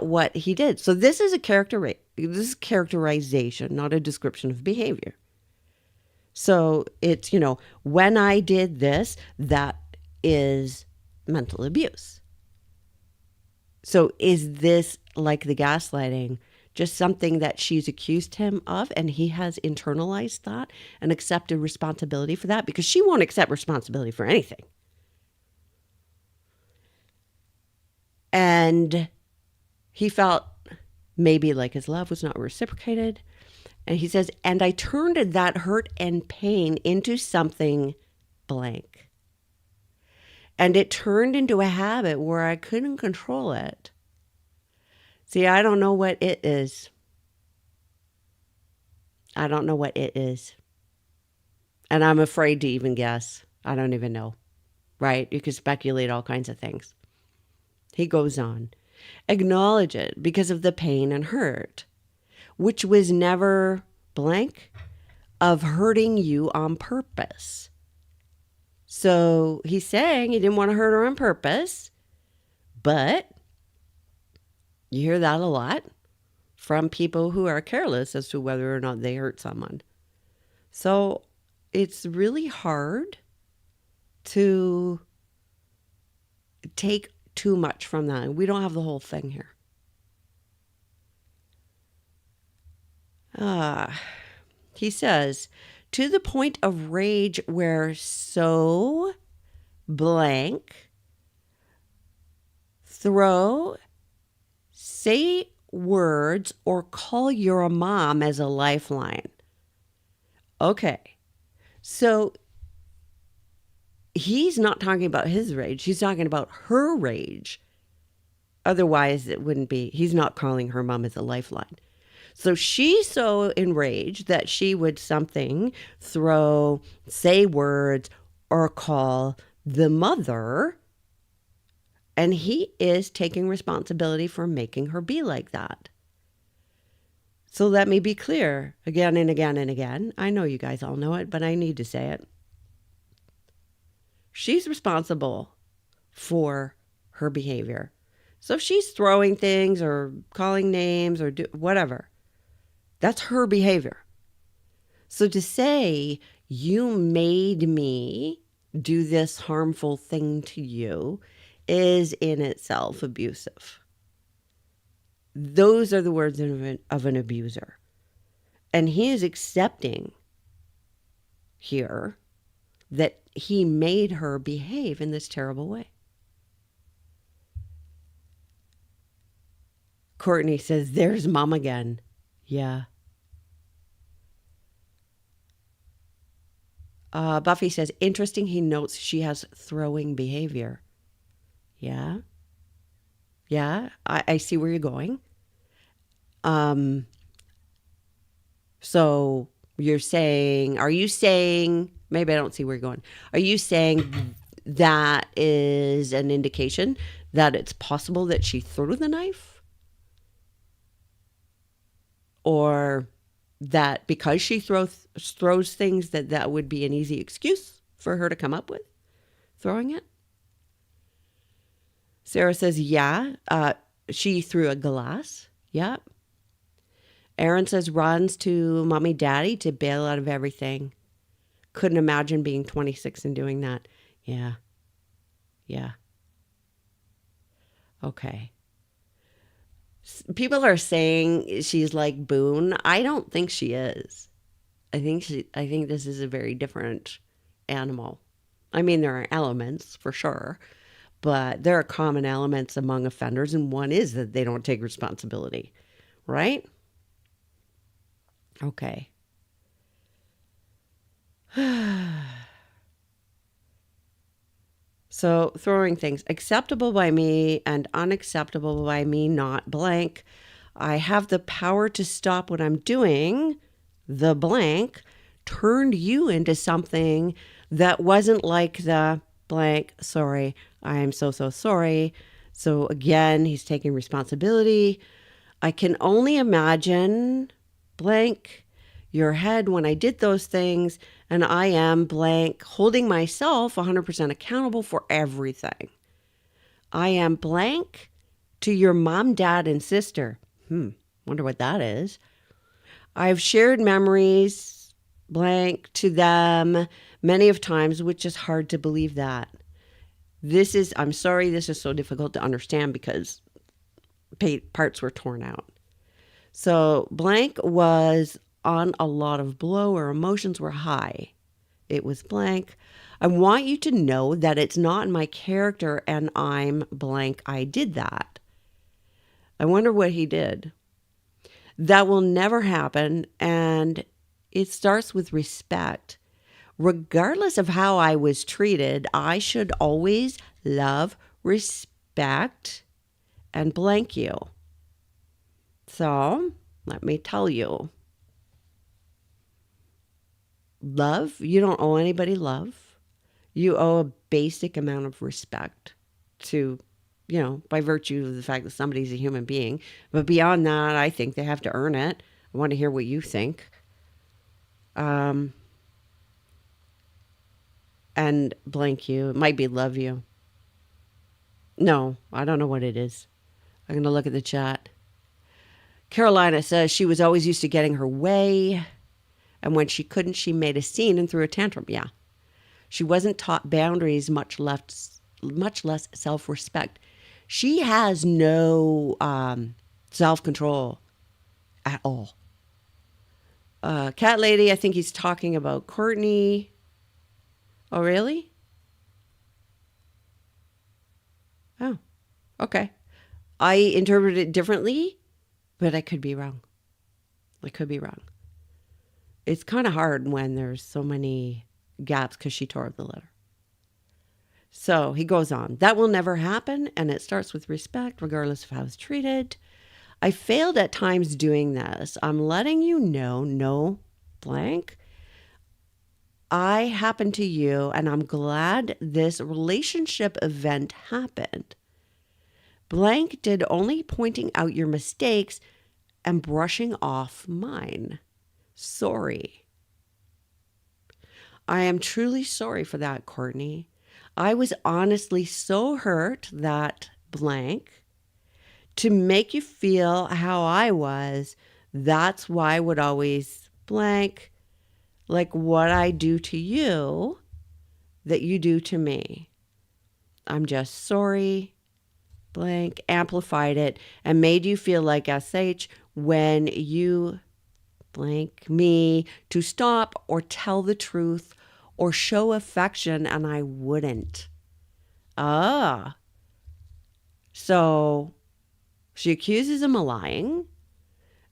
what he did? So this is characterization, not a description of behavior. So it's, when I did this, that is mental abuse. So is this, like the gaslighting, just something that she's accused him of, and he has internalized that and accepted responsibility for that? Because she won't accept responsibility for anything. And he felt maybe like his love was not reciprocated. And he says, and I turned that hurt and pain into something blank. And it turned into a habit where I couldn't control it. See, I don't know what it is. I don't know what it is. And I'm afraid to even guess. I don't even know. Right? You could speculate all kinds of things. He goes on. Acknowledge it because of the pain and hurt, which was never blank of hurting you on purpose. So he's saying he didn't want to hurt her on purpose, but you hear that a lot from people who are careless as to whether or not they hurt someone. So it's really hard to take too much from that. We don't have the whole thing here. He says, to the point of rage where so blank, say words or call your mom as a lifeline. Okay. So he's not talking about his rage. He's talking about her rage. Otherwise, it wouldn't be. He's not calling her mom as a lifeline. So she's so enraged that she would say words, or call the mother. And he is taking responsibility for making her be like that. So let me be clear again and again and again. I know you guys all know it, but I need to say it. She's responsible for her behavior. So if she's throwing things or calling names or whatever, that's her behavior. So to say, you made me do this harmful thing to you, is in itself abusive. Those are the words of an abuser. And he is accepting here that he made her behave in this terrible way. Courtney says, there's mom again. Yeah. Buffy says, interesting. He notes she has throwing behavior. Yeah. Yeah. I see where you're going. So are you saying, maybe I don't see where you're going. Are you saying that is an indication that it's possible that she threw the knife? Or that because she throws things that would be an easy excuse for her to come up with throwing it? Sarah says, yeah, she threw a glass. Yeah. Aaron says, runs to mommy daddy to bail out of everything. Couldn't imagine being 26 and doing that. Yeah. Yeah. Okay. People are saying she's like Boone. I don't think she is. I think this is a very different animal. I mean, there are elements for sure, but there are common elements among offenders, and one is that they don't take responsibility, right? Okay. So throwing things acceptable by me and unacceptable by me, not blank. I have the power to stop what I'm doing, the blank, turned you into something that wasn't like the blank. Sorry, I am so sorry. So again, he's taking responsibility. I can only imagine blank your head when I did those things, and I am blank holding myself 100% accountable for everything. I am blank to your mom, dad, and sister. Wonder what that is. I've shared memories blank to them many of times, which is hard to believe that. I'm sorry, this is so difficult to understand because parts were torn out. So blank was on a lot of blow or emotions were high. It was blank. I want you to know that it's not in my character and I'm blank. I did that. I wonder what he did. That will never happen. And it starts with respect. Regardless of how I was treated, I should always love, respect, and blank you. So let me tell you. Love, you don't owe anybody love. You owe a basic amount of respect to, by virtue of the fact that somebody's a human being. But beyond that, I think they have to earn it. I want to hear what you think. And blank you. It might be love you. No, I don't know what it is. I'm going to look at the chat. Carolina says she was always used to getting her way. And when she couldn't, she made a scene and threw a tantrum. Yeah. She wasn't taught boundaries, much less self-respect. She has no self-control at all. Cat Lady, I think he's talking about Courtney. Oh, really? Oh, okay. I interpreted it differently, but I could be wrong. It's kind of hard when there's so many gaps because she tore up the letter. So he goes on. That will never happen, and it starts with respect, regardless of how it's treated. I failed at times doing this. I'm letting you know, no blank. I happened to you, and I'm glad this relationship event happened. Blank did only pointing out your mistakes and brushing off mine. Sorry. I am truly sorry for that, Courtney. I was honestly so hurt that blank to make you feel how I was. That's why I would always blank like what I do to you that you do to me. I'm just sorry, blank, amplified it and made you feel like SH when you blank me to stop or tell the truth or show affection and I wouldn't. So She accuses him of lying,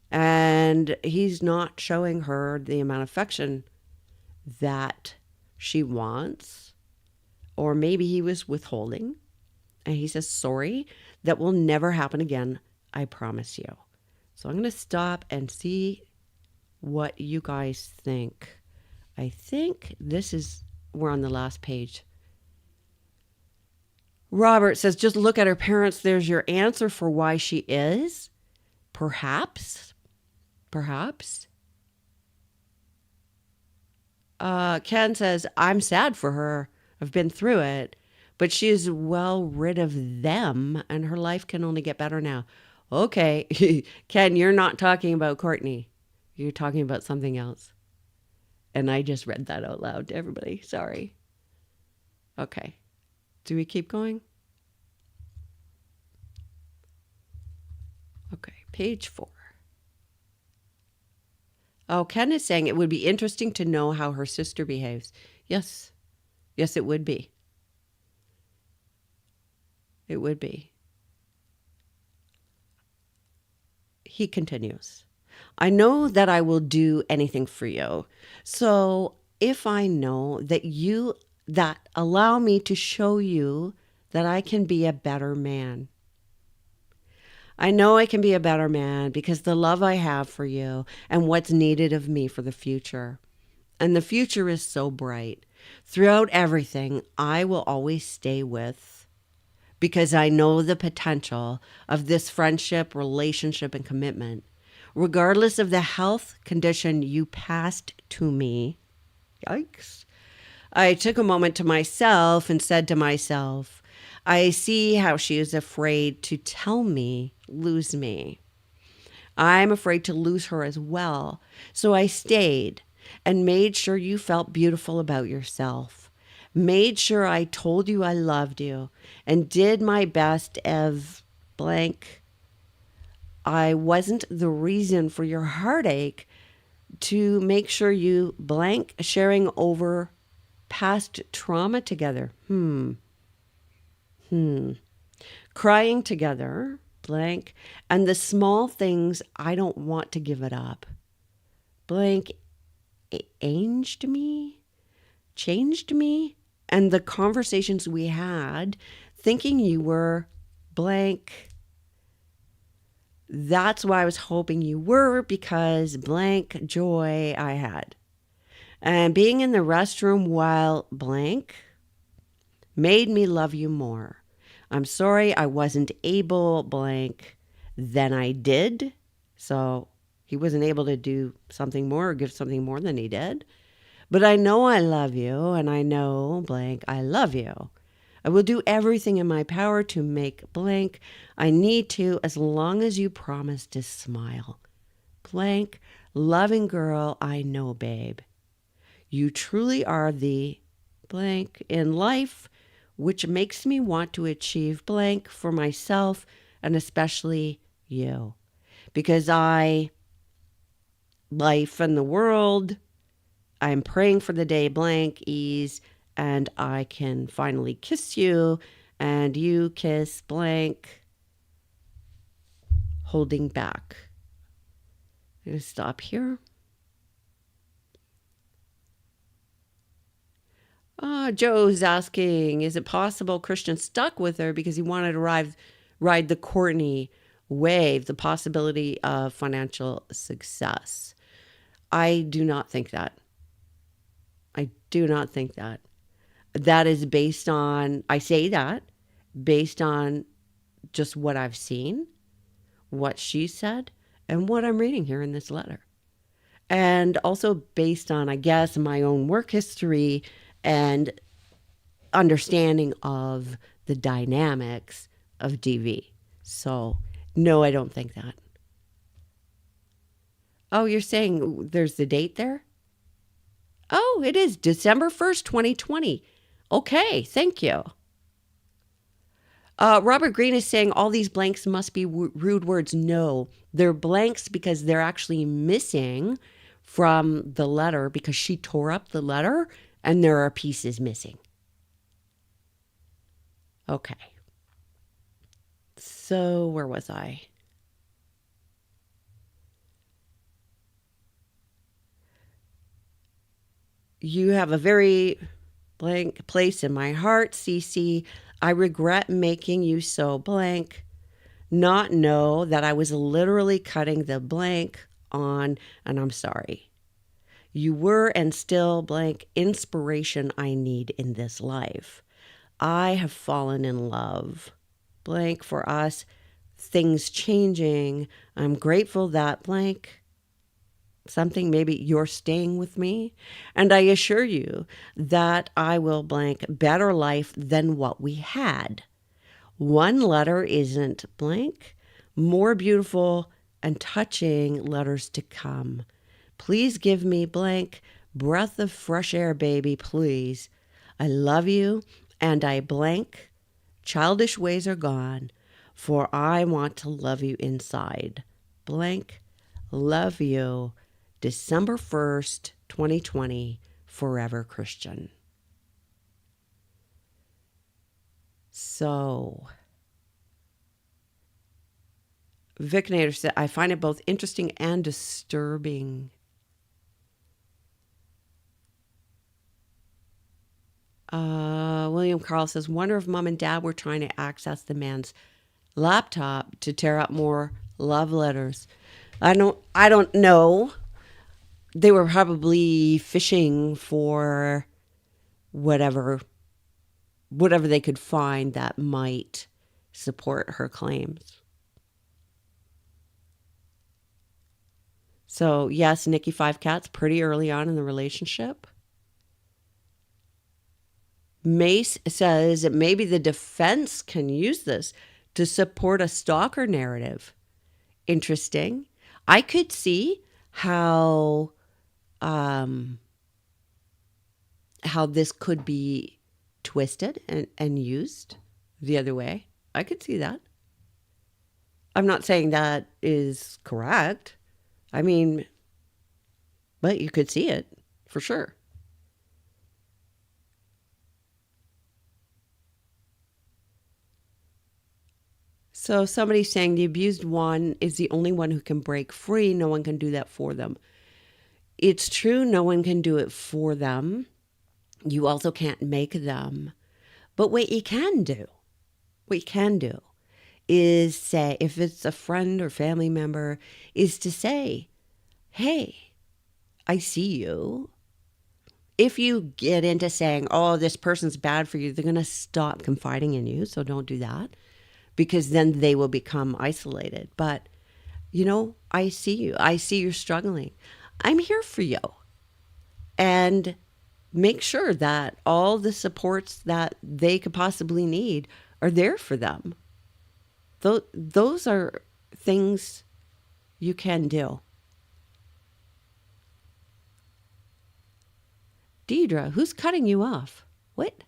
and he's not showing her the amount of affection that she wants, or maybe he was withholding. And he says, sorry, that will never happen again. I promise you. So I'm going to stop and see what you guys think. I think we're on the last page. Robert says, just look at her parents. There's your answer for why she is. Perhaps. Ken says, I'm sad for her. I've been through it. But she is well rid of them, and her life can only get better now. Okay, Ken, you're not talking about Courtney. You're talking about something else. And I just read that out loud to everybody. Sorry. Okay. Do we keep going? Okay, page 4. Oh, Ken is saying it would be interesting to know how her sister behaves. Yes. Yes, it would be. It would be. He continues. I know that I will do anything for you. So if I know that allow me to show you that I can be a better man. I know I can be a better man because the love I have for you and what's needed of me for the future. And the future is so bright. Throughout everything, I will always stay with, because I know the potential of this friendship, relationship, and commitment. Regardless of the health condition you passed to me, yikes, I took a moment to myself and said to myself, I see how she is afraid to lose me. I'm afraid to lose her as well. So I stayed and made sure you felt beautiful about yourself. Made sure I told you I loved you and did my best of blank. I wasn't the reason for your heartache to make sure you blank sharing over past trauma together. Crying together, blank, and the small things I don't want to give it up. Blank changed me, and the conversations we had, thinking you were blank. That's why I was hoping you were, because blank joy I had. And being in the restroom while blank made me love you more. I'm sorry I wasn't able blank than I did. So he wasn't able to do something more or give something more than he did. But I know I love you, and I know blank I love you. I will do everything in my power to make blank I need to, as long as you promise to smile. Blank, loving girl, I know, babe. You truly are the blank in life, which makes me want to achieve blank for myself and especially you. Because life and the world, I'm praying for the day blank ease and I can finally kiss you and you kiss blank holding back. I'm going to stop here. Joe's asking, is it possible Christian stuck with her because he wanted to ride the Courtney wave, the possibility of financial success? I do not think that. I do not think that. That is based on, I say that, based on just what I've seen, what she said, and what I'm reading here in this letter. And also based on, I guess, my own work history and understanding of the dynamics of DV. So, no, I don't think that. Oh, you're saying there's the date there? Oh, it is December 1st, 2020. Okay, thank you. Robert Green is saying all these blanks must be rude words. No, they're blanks because they're actually missing from the letter because she tore up the letter and there are pieces missing. Okay. So where was I? You have a very blank place in my heart, Cece. I regret making you so blank. Not know that I was literally cutting the blank on, and I'm sorry. You were and still blank inspiration I need in this life. I have fallen in love. Blank for us, things changing. I'm grateful that blank something, maybe you're staying with me. And I assure you that I will blank better life than what we had. One letter isn't blank, more beautiful and touching letters to come. Please give me blank breath of fresh air, baby, please. I love you and I blank. Childish ways are gone, for I want to love you inside. Blank, love you. December 1st, 2020, forever Christian. So, Vic Nader said, I find it both interesting and disturbing. William Carl says, wonder if mom and dad were trying to access the man's laptop to tear up more love letters. I don't know. They were probably fishing for whatever they could find that might support her claims. So, yes, Nikki Five Cats pretty early on in the relationship. Mace says that maybe the defense can use this to support a stalker narrative. Interesting. I could see how this could be twisted and used the other way. I could see that. I'm not saying that is correct. I mean, but you could see it for sure. So somebody's saying the abused one is the only one who can break free. No one can do that for them. It's true, no one can do it for them. You also can't make them. But what you can do is say, if it's a friend or family member, is to say, hey, I see you. If you get into saying, oh, this person's bad for you, they're going to stop confiding in you. So don't do that, because then they will become isolated. But, I see you. I see you're struggling. I'm here for you. And make sure that all the supports that they could possibly need are there for them. Those are things you can do. Deidre, who's cutting you off? What?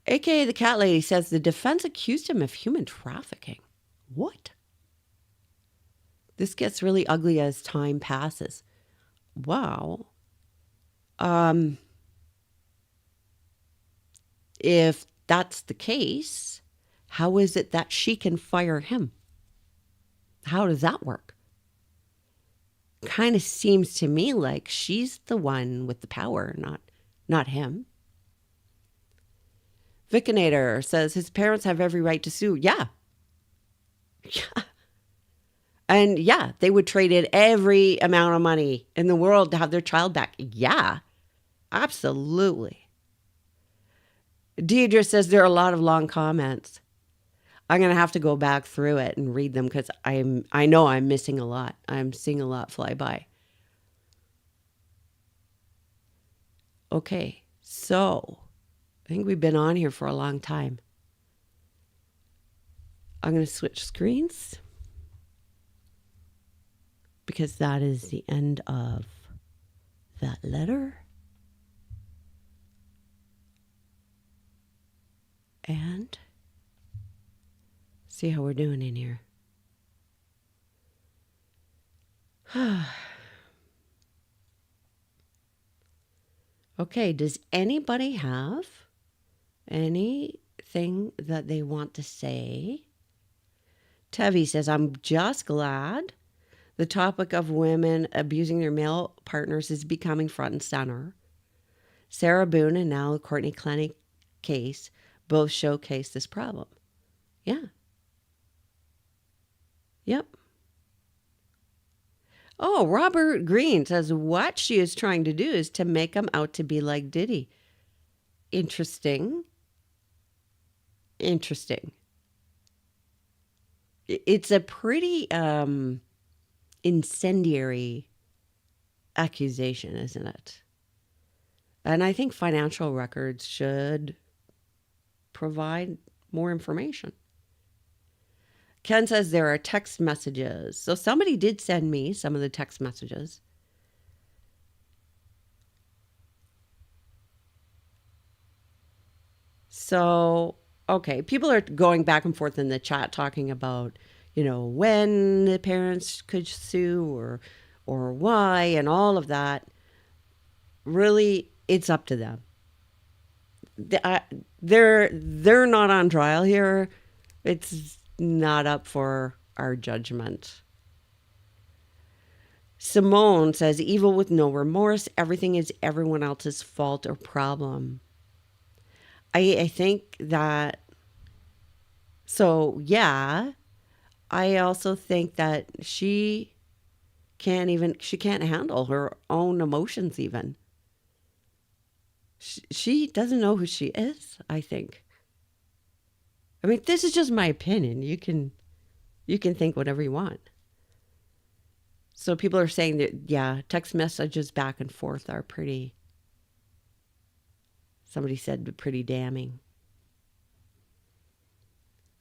AKA the cat lady says the defense accused him of human trafficking. What? This gets really ugly as time passes. Wow. If that's the case, how is it that she can fire him? How does that work? Kind of seems to me like she's the one with the power, not him. Vicinator says his parents have every right to sue. Yeah. And yeah, they would trade in every amount of money in the world to have their child back. Yeah, absolutely. Deidre says there are a lot of long comments. I'm going to have to go back through it and read them because I know I'm missing a lot. I'm seeing a lot fly by. Okay, so I think we've been on here for a long time. I'm going to switch screens because that is the end of that letter. And see how we're doing in here. Okay, does anybody have anything that they want to say? Tevi says, I'm just glad The topic of women abusing their male partners is becoming front and center. Sarah Boone and now Courtney Clenney case both showcase this problem. Yeah. Yep. Oh, Robert Green says what she is trying to do is to make him out to be like Diddy. Interesting. Interesting. It's a pretty incendiary accusation, isn't it? And I think financial records should provide more information. Ken says there are text messages. So somebody did send me some of the text messages. So, okay, people are going back and forth in the chat talking about, when the parents could sue or why and all of that. Really, it's up to them. They're not on trial here. It's not up for our judgment. Simone says, evil with no remorse. Everything is everyone else's fault or problem. I think that, so yeah, I also think that she can't handle her own emotions even. She doesn't know who she is, I think. I mean, this is just my opinion. You can think whatever you want. So people are saying that, yeah, text messages back and forth are pretty, somebody said pretty damning.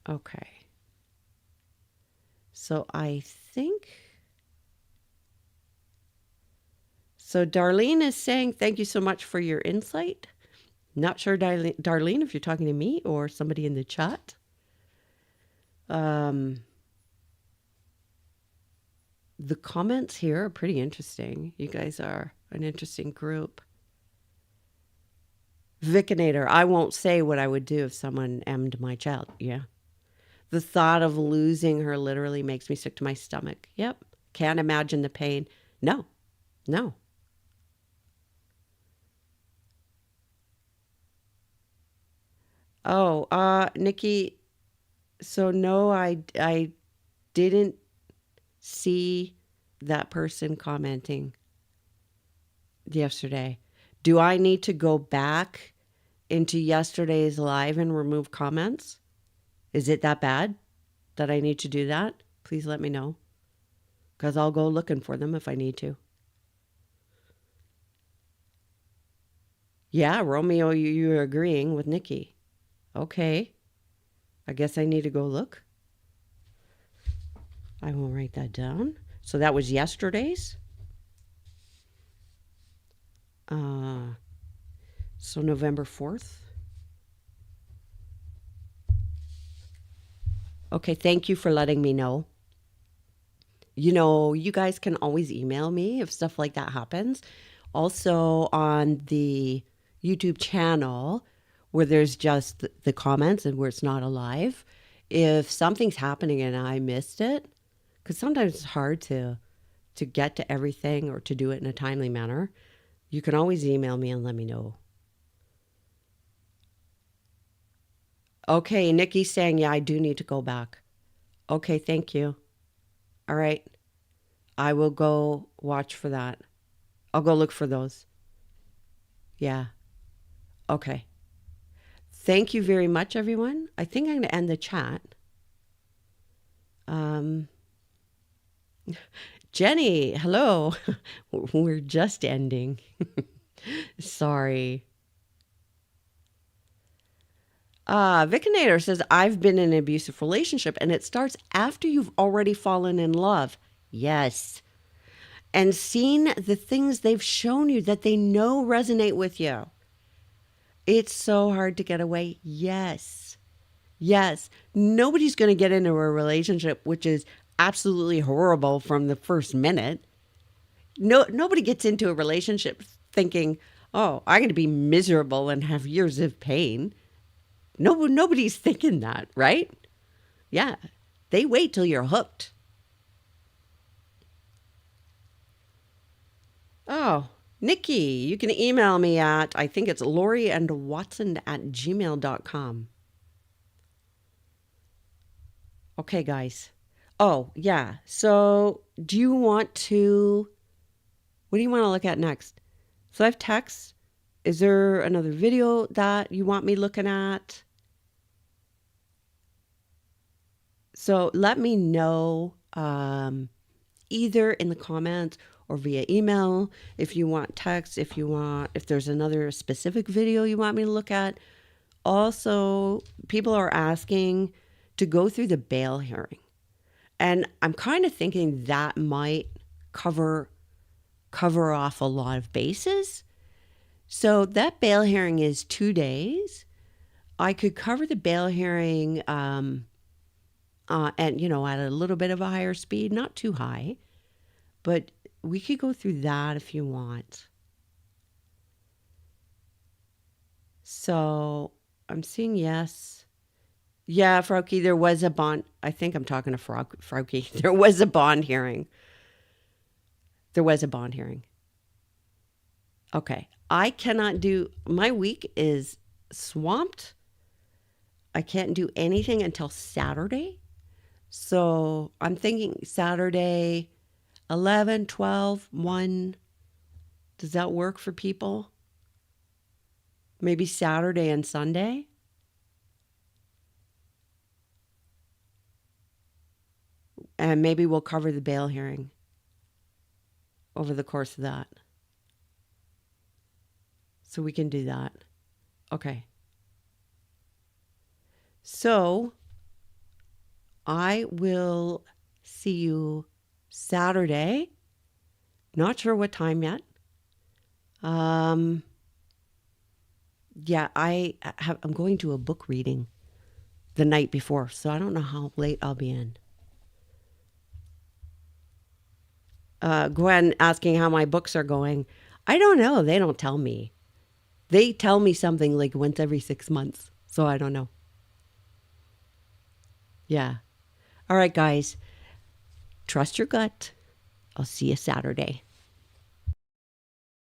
Okay. So I think, so Darlene is saying, thank you so much for your insight. Not sure, Darlene, if you're talking to me or somebody in the chat. The comments here are pretty interesting. You guys are an interesting group. Vicinator, I won't say what I would do if someone emmed my child. Yeah. The thought of losing her literally makes me sick to my stomach. Yep. Can't imagine the pain. No. Oh, Nikki, so no, I didn't see that person commenting yesterday. Do I need to go back into yesterday's live and remove comments? Is it that bad that I need to do that? Please let me know, because I'll go looking for them if I need to. Yeah, Romeo, you're agreeing with Nikki. Okay. I guess I need to go look. I will write that down. So that was yesterday's. So November 4th. Okay, thank you for letting me know. You guys can always email me if stuff like that happens. Also on the YouTube channel where there's just the comments and where it's not alive. If something's happening and I missed it, because sometimes it's hard to get to everything or to do it in a timely manner, you can always email me and let me know. Okay, Nikki's saying, yeah, I do need to go back. Okay, thank you. All right. I will go watch for that. I'll go look for those. Yeah. Okay. Thank you very much, everyone. I think I'm going to end the chat. Jenny, hello. We're just ending. Sorry. Vicinator says, I've been in an abusive relationship and it starts after you've already fallen in love. Yes. And seen the things they've shown you that they know resonate with you. It's so hard to get away. Yes. Yes. Nobody's going to get into a relationship which is absolutely horrible from the first minute. Nobody gets into a relationship thinking, oh, I'm going to be miserable and have years of pain. Nobody's thinking that, right? Yeah. They wait till you're hooked. Oh, Nikki, you can email me at, I think it's loriandwatson@gmail.com. Okay, guys. Oh, yeah. So what do you want to look at next? So I have text. Is there another video that you want me looking at? So let me know either in the comments or via email if you want text, if there's another specific video you want me to look at. Also, people are asking to go through the bail hearing. And I'm kind of thinking that might cover off a lot of bases. So that bail hearing is 2 days. I could cover the bail hearing at a little bit of a higher speed, not too high, but we could go through that if you want. So I'm seeing yes. Yeah, Frauke, there was a bond. I think I'm talking to Frauke. There was a bond hearing. Okay. I cannot do, my week is swamped. I can't do anything until Saturday. So I'm thinking Saturday, 11, 12, 1. Does that work for people? Maybe Saturday and Sunday? And maybe we'll cover the bail hearing over the course of that. So we can do that. Okay. So I will see you Saturday. Not sure what time yet. I'm going to a book reading the night before, so I don't know how late I'll be in. Gwen asking how my books are going. I don't know. They don't tell me. They tell me something like once every 6 months. So I don't know. Yeah. All right, guys. Trust your gut. I'll see you Saturday.